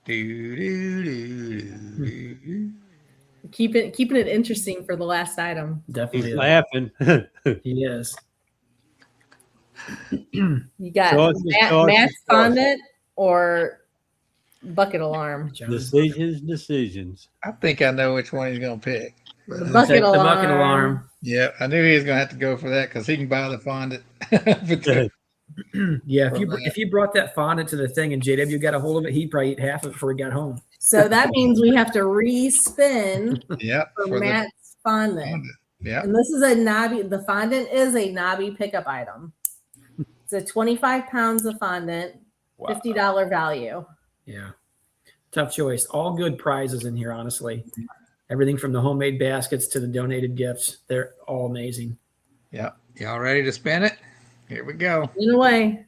Do. Keeping it interesting for the last item. Definitely. He's is. laughing. He is. You got Choice is choice Matt's is choice. fondant or bucket alarm. John. Decisions. I think I know which one he's going to pick. The Take bucket the alarm. bucket alarm. Yeah, I knew he was going to have to go for that because he can buy the fondant. Yeah, From that. if you brought that fondant to the thing and JW got a hold of it, he'd probably eat half of it before he got home. So that means we have to re-spin Yep. for Matt's fondant. fondant. Yeah. And this is a knobby. The fondant is a knobby pickup item. It's a 25 pounds of fondant, $50 value. Yeah. Tough choice. All good prizes in here, honestly. Everything from the homemade baskets to the donated gifts. They're all amazing. Yeah. Y'all ready to spin it? Here we go. In a way.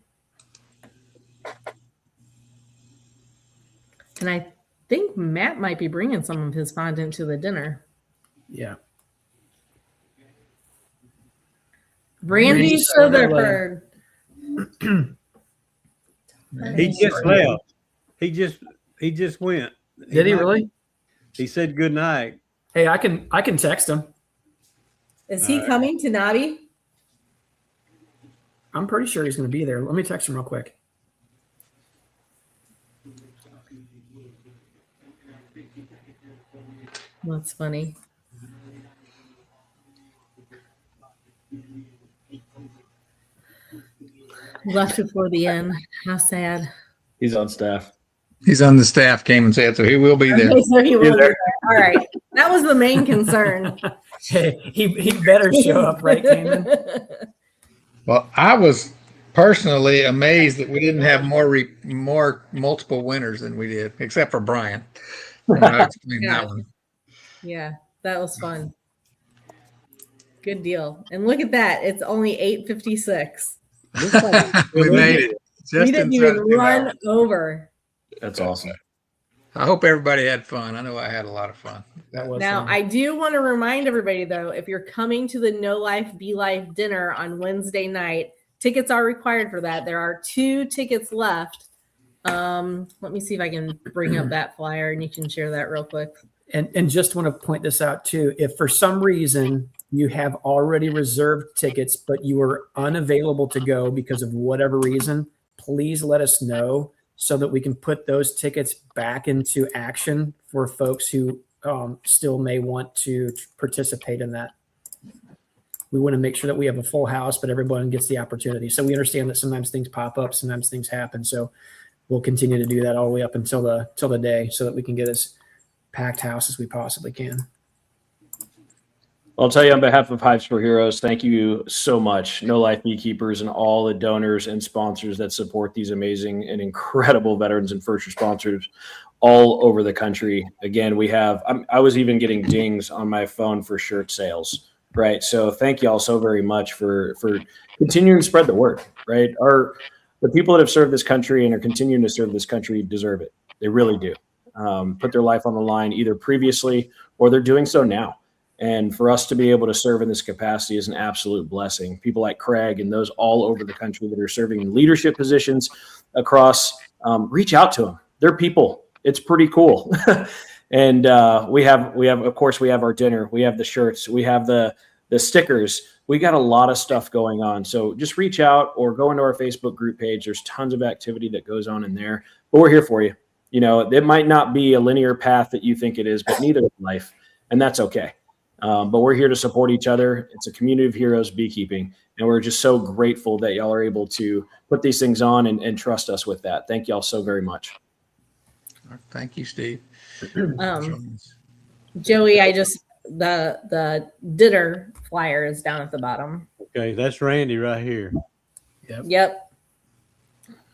And I think Matt might be bringing some of his fondant to the dinner. Yeah. Randy Sutherford. He just left. He just went. Did he really? He said good night. Hey, I can text him. Is he coming to Nobby? I'm pretty sure he's going to be there. Let me text him real quick. That's funny. Left before the end. How sad. He's on staff. He's on the staff, came and said, so he will be there. Okay, so he will be there. All right. That was the main concern. Hey, he better show up, right, Cayman? Well, I was personally amazed that we didn't have more multiple winners than we did, except for Brian. I'll explain that one. Yeah, that was fun. Good deal. And look at that. It's only 8:56. We made it. We didn't even run over. That's awesome. I hope everybody had fun. I know I had a lot of fun. That was Now, fun. I do want to remind everybody, though, if you're coming to the No Life, Be Life dinner on Wednesday night, tickets are required for that. There are 2 tickets left. Let me see if I can bring up that flyer and you can share that real quick. And just want to point this out too. If for some reason you have already reserved tickets, but you are unavailable to go because of whatever reason, please let us know so that we can put those tickets back into action for folks who still may want to participate in that. We want to make sure that we have a full house, but everyone gets the opportunity. So we understand that sometimes things pop up, sometimes things happen. So we'll continue to do that all the way up until the day so that we can get as packed house as we possibly can. I'll tell you on behalf of Hives for Heroes, thank you so much. No Life Beekeepers and all the donors and sponsors that support these amazing and incredible veterans and first responders all over the country. Again, we have, I was even getting dings on my phone for shirt sales, right? So thank you all so very much for continuing to spread the word, right? The people that have served this country and are continuing to serve this country deserve it. They really do. Put their life on the line either previously or they're doing so now. And for us to be able to serve in this capacity is an absolute blessing. People like Craig and those all over the country that are serving in leadership positions across, reach out to them. They're people. It's pretty cool. And we have, of course, we have our dinner. We have the shirts. We have the stickers. We got a lot of stuff going on. So just reach out or go into our Facebook group page. There's tons of activity that goes on in there. But we're here for you. You know, it might not be a linear path that you think it is, but neither is life. And that's okay. But we're here to support each other. It's a community of heroes beekeeping. And we're just so grateful that y'all are able to put these things on and trust us with that. Thank y'all so very much. Thank you, Steve. Joey, the dinner flyer is down at the bottom. Okay, that's Randy right here. Yep.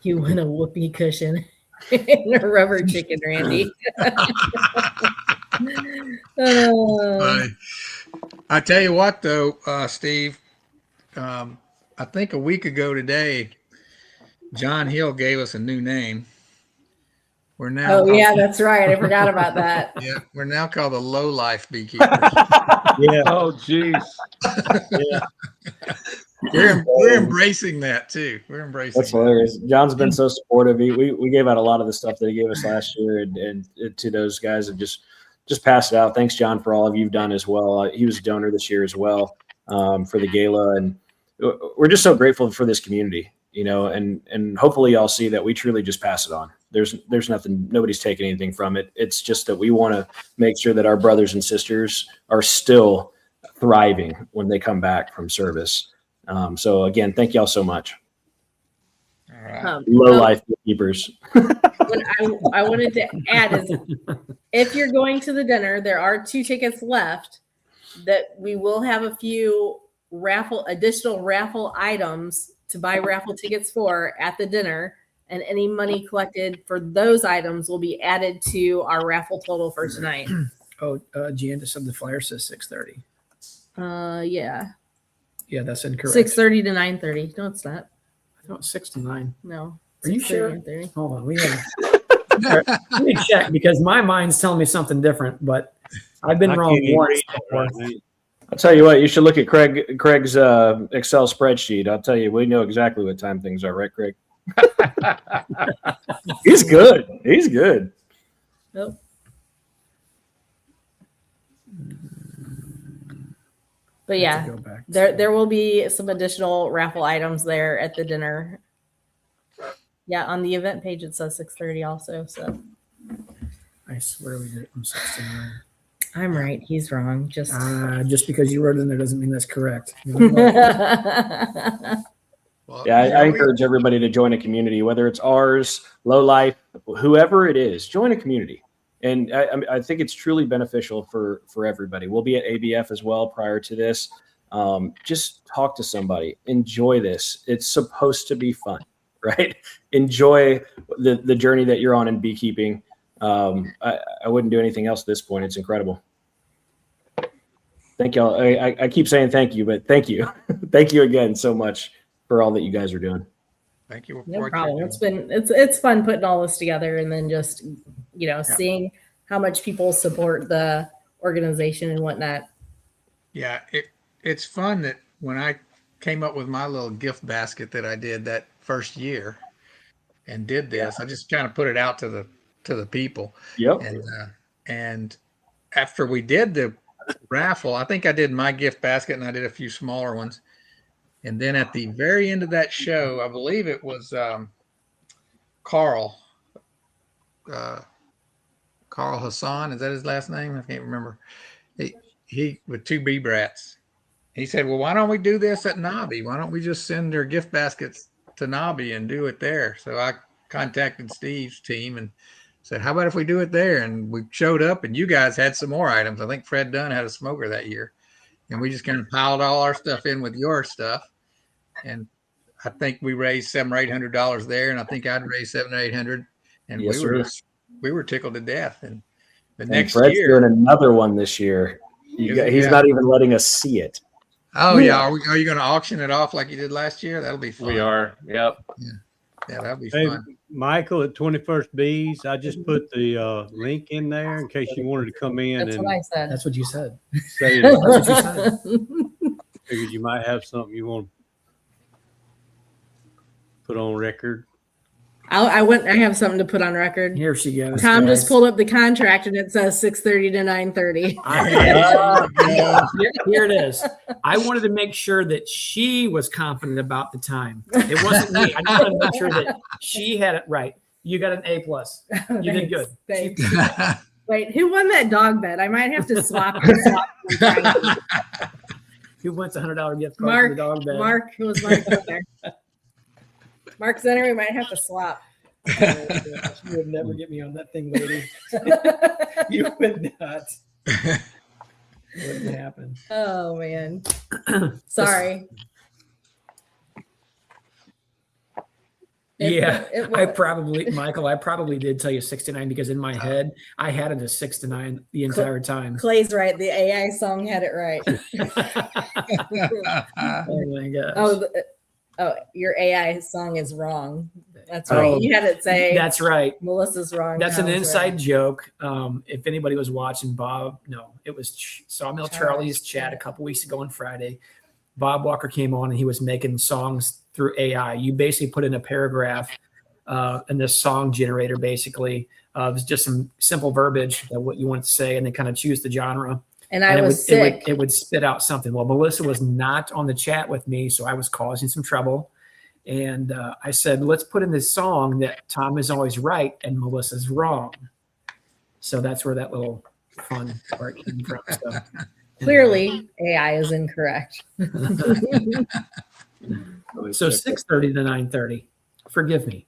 You want a whoopee cushion and a rubber chicken, Randy. I tell you what, though, Steve, I think a week ago today, John Hill gave us a new name. We're now. Oh, yeah, that's right. I forgot about that. Yeah, we're now called the Low Life Beekeepers. Yeah. Oh, geez. Yeah. We're embracing that too. We're embracing. That's hilarious. John's been so supportive. We gave out a lot of the stuff that he gave us last year, and to those guys have just passed it out. Thanks, John, for all of you've done as well. He was a donor this year as well for the gala, and we're just so grateful for this community, you know. And hopefully, y'all see that we truly just pass it on. There's nothing, nobody's taking anything from it. It's just that we want to make sure that our brothers and sisters are still thriving when they come back from service. So again, thank y'all so much. All right. Low life keepers. What I wanted to add is if you're going to the dinner, there are 2 tickets left that we will have a few additional raffle items to buy raffle tickets for at the dinner. And any money collected for those items will be added to our raffle total for tonight. Oh, Jan just said the flyer says 6:30. Yeah. Yeah, that's incorrect. 6:30 to 9:30. No, it's not. I thought 6 to 9. No. Are you 6:30 sure? to 9:30. Hold on. Let me check because my mind's telling me something different, but I've been I wrong can't even once read that before. right now. I'll tell you what, you should look at Craig's Excel spreadsheet. I'll tell you, we know exactly what time things are, right, Craig? He's good. He's good. Nope. But yeah, Go back. there will be some additional raffle items there at the dinner. Yeah, on the event page it says 6:30 also. So I swear we did it from 6 to 9. I'm right. He's wrong. Just Just because you wrote it in there doesn't mean that's correct. Well, Yeah, I Joey, encourage everybody to join a community, whether it's ours, Low Life, whoever it is, join a community. And I think it's truly beneficial for everybody. We'll be at ABF as well prior to this. Just talk to somebody. Enjoy this. It's supposed to be fun, right? Enjoy the journey that you're on in beekeeping. I wouldn't do anything else at this point. It's incredible. Thank y'all. I keep saying thank you, but thank you. Thank you again so much for all that you guys are doing. thank you. for no what you're problem. doing. It's fun putting all this together and then just seeing how much people support the organization and whatnot. Yeah, it's fun that when I came up with my little gift basket that I did that first year and did this, I just kind of put it out to the people. Yep. And after we did the raffle, I think I did my gift basket and I did a few smaller ones. And then at the very end of that show, I believe it was Carl Hassan. Is that his last name? I can't remember. He with 2 bee brats. He said, well, why don't we do this at Nobby? Why don't we just send their gift baskets to Nobby and do it there? So I contacted Steve's team and said, how about if we do it there? And we showed up and you guys had some more items. I think Fred Dunn had a smoker that year. And we just kind of piled all our stuff in with your stuff. And I think we raised $700 or $800 there. And I think I'd raised $700 or $800. And Yes, we were tickled to death. And the And next Fred's year, doing another one this year. He's not even letting us see it. oh yeah, are you going to auction it off like you did last year? That'll be fun. We are. Yep. Yeah, that'll be Hey, fun. Michael at 21st Bees, I just put the link in there in case you wanted to come in That's and what I said. That's what you said. say it. That's what you said. Figured you might have something you want to put on record. I have something to put on record. Here she goes. Tom guys. just pulled up the contract and it says 6:30 to 9:30. Here it is. I wanted to make sure that she was confident about the time. It wasn't me. I just wanted to make sure that she had it right. You got an A+. You did good. Thanks. Wait, who won that dog bet? I might have to swap. Who wants a $100 gift card for the dog bed? Mark, who was Mark out there? Mark Zenner, we might have to swap. Oh, gosh, you would never get me on that thing, lady. You would not. It wouldn't happen. Oh man. Sorry. I probably did tell you 6 to 9 because in my head I had it as 6 to 9 the entire time. Clay's right. The AI song had it right. Oh my gosh. Oh, your AI song is wrong. That's Oh, right. You had it say That's right. Melissa's wrong. That's an Tom's inside right. joke. If anybody was watching it was Sawmill Charlie's chat a couple weeks ago on Friday. Bob Walker came on and he was making songs through AI. You basically put in a paragraph in this song generator, basically. It was just some simple verbiage of what you want to say and then kind of choose the genre. And I was it would spit out something. Well, Melissa was not on the chat with me, so I was causing some trouble. And I said, let's put in this song that Tom is always right and Melissa's wrong. So that's where that little fun part came from. So, Clearly, AI is incorrect. so 6:30 to 9:30. Forgive me.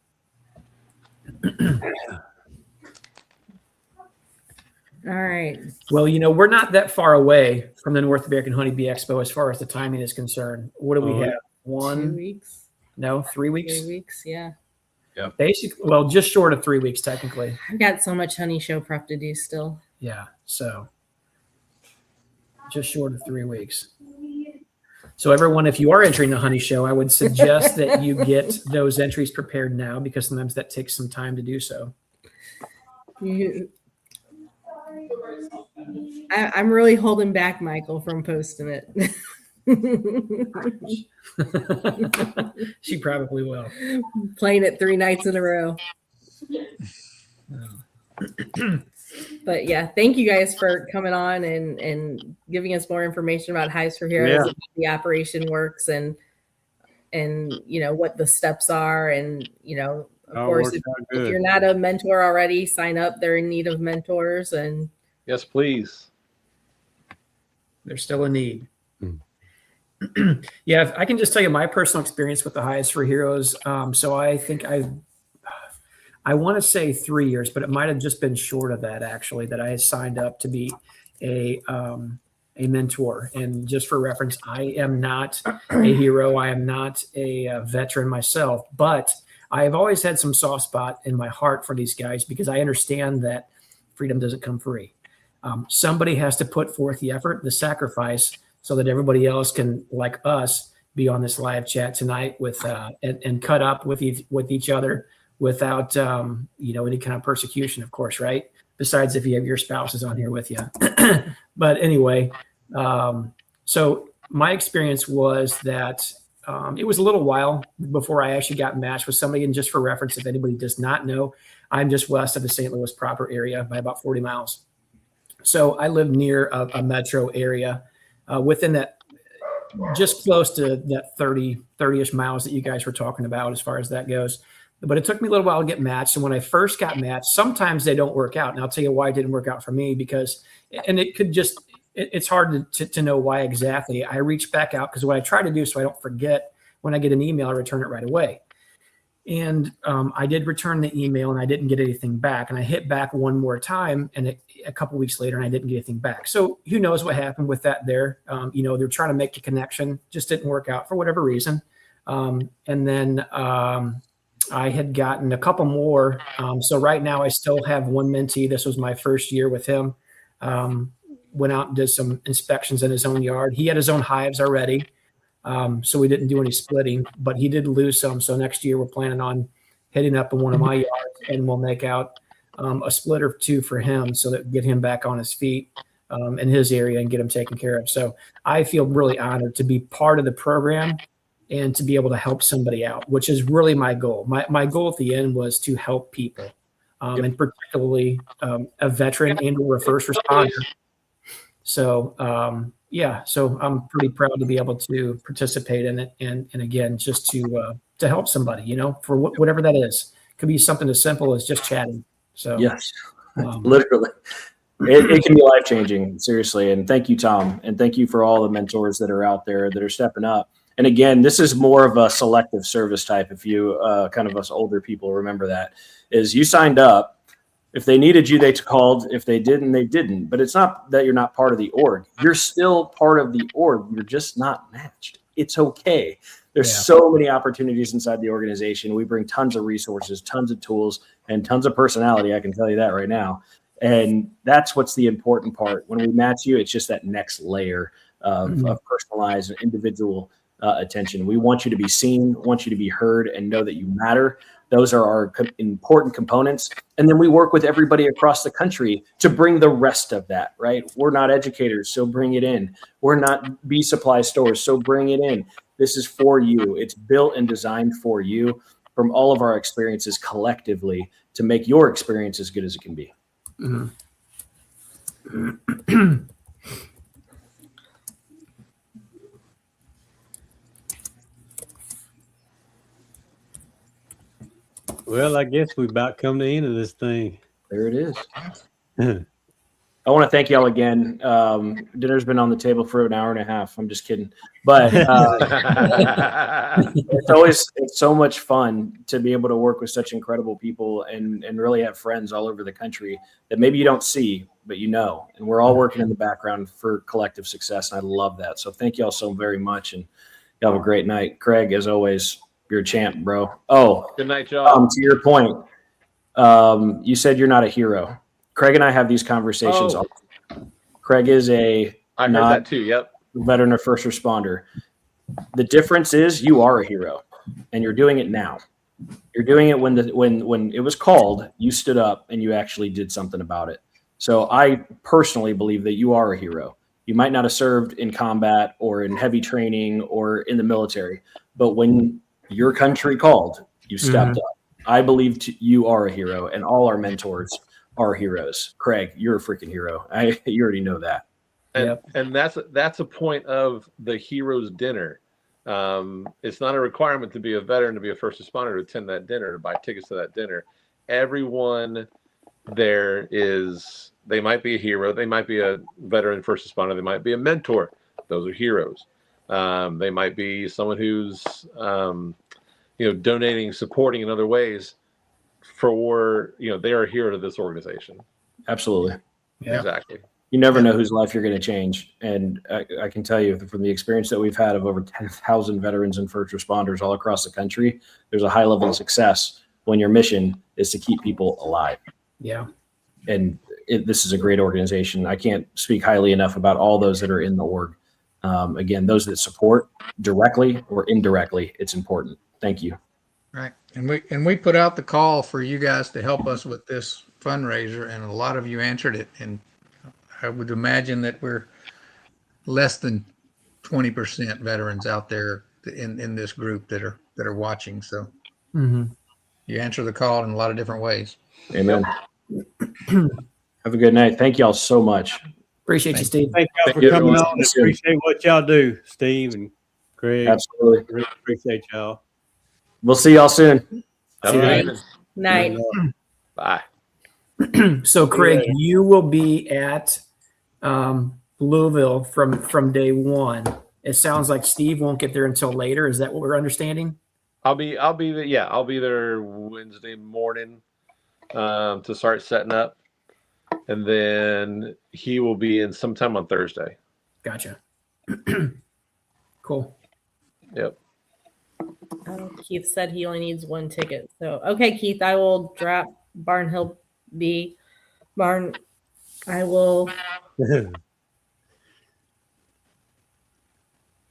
All right. Well, we're not that far away from the North American Honeybee Expo as far as the timing is concerned. What do we have? 2 weeks. No, 3 weeks. 3 weeks. Yeah. Basically, well, just short of 3 weeks technically. I've got so much honey show prep to do still. Yeah. So just short of 3 weeks. So everyone, if you are entering the honey show, I would suggest that you get those entries prepared now because sometimes that takes some time to do so. I'm really holding back Michael from posting it. She probably will. Playing it 3 nights in a row. But yeah, thank you guys for coming on and giving us more information about Hives for Heroes, and how the operation works, and what the steps are, and of course, if you're not a mentor already, sign up. They're in need of mentors, and Yes, please. There's still a need. Yeah, I can just tell you my personal experience with the Hives for Heroes. So I think I want to say 3 years, but it might have just been short of that actually, that I had signed up to be a mentor. And just for reference, I am not a hero. I am not a veteran myself, but I have always had some soft spot in my heart for these guys because I understand that freedom doesn't come free. Somebody has to put forth the effort, the sacrifice, so that everybody else can, like us, be on this live chat tonight with and cut up with each other without any kind of persecution, of course, right? Besides if you have your spouses on here with you. But anyway, so my experience was that it was a little while before I actually got matched with somebody. And just for reference, if anybody does not know, I'm just west of the St. Louis proper area by about 40 miles. So I live near a metro area within that, just close to that 30-ish miles that you guys were talking about as far as that goes. But it took me a little while to get matched. And when I first got matched, sometimes they don't work out. And I'll tell you why it didn't work out for me, because, and it could just, it's hard to know why exactly. I reached back out because what I try to do so I don't forget, when I get an email, I return it right away. And I did return the email and I didn't get anything back. And I hit back one more time and a couple weeks later and I didn't get anything back. So who knows what happened with that there. They're trying to make the connection, just didn't work out for whatever reason. And then I had gotten a couple more. So right now I still have one mentee. This was my first year with him. Went out and did some inspections in his own yard. He had his own hives already. So we didn't do any splitting, but he did lose some. So next year we're planning on hitting up in one of my yards and we'll make out a split or two for him so that get him back on his feet in his area and get him taken care of. So I feel really honored to be part of the program and to be able to help somebody out, which is really my goal. My goal at the end was to help people, and particularly a veteran and or a first responder. So, so I'm pretty proud to be able to participate in it. And again, just to help somebody, for whatever that is. Could be something as simple as just chatting. So yes, literally. It can be life-changing, seriously. And thank you, Tom. And thank you for all the mentors that are out there that are stepping up. And again, this is more of a selective service type. If you kind of us older people remember that, is you signed up. If they needed you, they called. If they didn't, they didn't. But it's not that you're not part of the org. You're still part of the org. You're just not matched. It's okay. There's so many opportunities inside the organization. We bring tons of resources, tons of tools, and tons of personality. I can tell you that right now. And that's what's the important part. When we match you, it's just that next layer of personalized and individual attention. We want you to be seen, want you to be heard, and know that you matter. Those are our important components. And then we work with everybody across the country to bring the rest of that, right? We're not educators, so bring it in. We're not bee supply stores, so bring it in. This is for you. It's built and designed for you from all of our experiences collectively to make your experience as good as it can be. Mm-hmm. Well, I guess we about come to the end of this thing. There it is. I want to thank y'all again. Dinner's been on the table for an hour and a half. I'm just kidding, but it's so much fun to be able to work with such incredible people and really have friends all over the country that maybe you don't see, but you know. And we're all working in the background for collective success, and I love that. So thank y'all so very much, and y'all have a great night. Craig, as always, you're a champ, bro. Oh, Good night, y'all. to your point, you said you're not a hero. Craig and I have these conversations. Oh. Craig is I heard that too. Yep. veteran or first responder. The difference is you are a hero, and you're doing it now. You're doing it when it was called. You stood up and you actually did something about it. So I personally believe that you are a hero. You might not have served in combat or in heavy training or in the military, but when your country called, you stepped up. I believe you are a hero, and all our mentors are heroes. Craig, you're a freaking hero. You already know that. And that's a point of the heroes dinner. It's not a requirement to be a veteran, to be a first responder, to attend that dinner, to buy tickets to that dinner. Everyone there is, they might be a hero, they might be a veteran first responder, they might be a mentor. Those are heroes. They might be someone who's donating, supporting in other ways. They are a hero to this organization. Absolutely. Yeah. Exactly. You never know whose life you're going to change. And I can tell you from the experience that we've had of over 10,000 veterans and first responders all across the country, there's a high level of success when your mission is to keep people alive. Yeah. And this is a great organization. I can't speak highly enough about all those that are in the org. Again, those that support directly or indirectly, it's important. Thank you. Right. And we put out the call for you guys to help us with this fundraiser, and a lot of you answered it. And I would imagine that we're less than 20% veterans out there in this group that are watching. So you answer the call in a lot of different ways. Amen. Have a good night. Thank y'all so much. Appreciate you, Steve. Thank y'all for coming on. And appreciate what y'all do, Steve and Craig. Absolutely. Really appreciate y'all. We'll see y'all soon. All right. Night. Bye. So, Craig, you will be at Louisville from day one. It sounds like Steve won't get there until later. Is that what we're understanding? I'll be there. Yeah, I'll be there Wednesday morning to start setting up, and then he will be in sometime on Thursday. Gotcha. Cool. Yep. Keith said he only needs one ticket. So, okay, Keith, I will drop Barnhill B. Barn. I will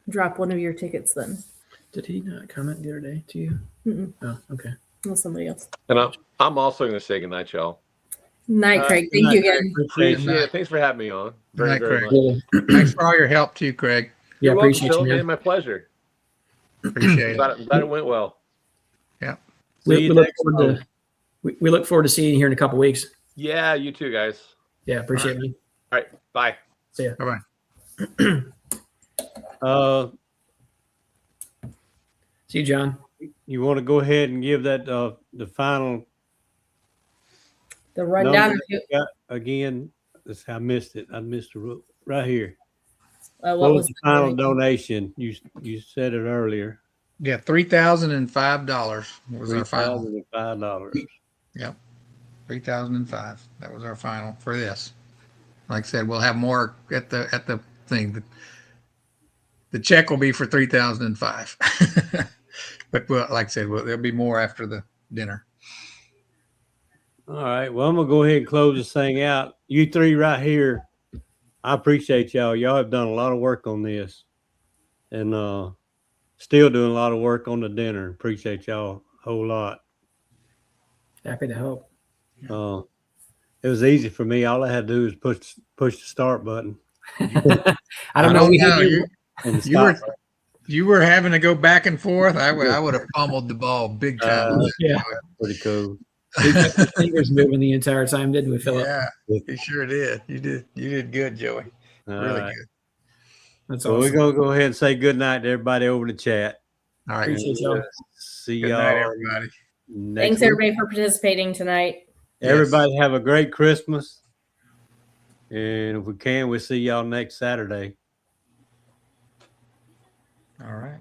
drop one of your tickets then. Did he not comment the other day to you? Mm-mm. Oh, okay. No, somebody else. And I'm also going to say goodnight, y'all. Night, Craig. Thank you again. Appreciate it. Thanks for having me on. Good night, Very Craig. much. Thanks for all your help too, Craig. Yeah, You're welcome, appreciate Phil. you, man. My pleasure. Appreciate it. Glad it went well. Yeah. We look forward to seeing you here in a couple weeks. Yeah, you too, guys. Yeah, appreciate me. All right, bye. See ya. Bye-bye. See you, John. You want to go ahead and give that the final The rundown. number you got again? I missed it. I missed it right here. What What was was the final donation? You said it earlier. Yeah, $3,005 was our final. $3,005. Yep. 3,005. That was our final for this. Like I said, we'll have more at the thing. The check will be for 3,005. But like I said, there'll be more after the dinner. All right. Well, I'm gonna go ahead and close this thing out. You three right here, I appreciate y'all. Y'all have done a lot of work on this, and still doing a lot of work on the dinner. Appreciate y'all a whole lot. Happy to help. It was easy for me. All I had to do was push the start button. I don't know. You were having to go back and forth. I would have pummeled the ball big time. Yeah. Pretty cool. We kept the fingers moving the entire time, didn't we, Philip? Yeah, you sure did. You did good, Joey. Really good. That's So awesome. we're gonna go ahead and say good night to everybody over the chat. All right. Appreciate y'all. See Good y'all night, everybody. Thanks week. everybody for participating tonight. Everybody have a great Christmas. And if we can, we'll see y'all next Saturday. All right.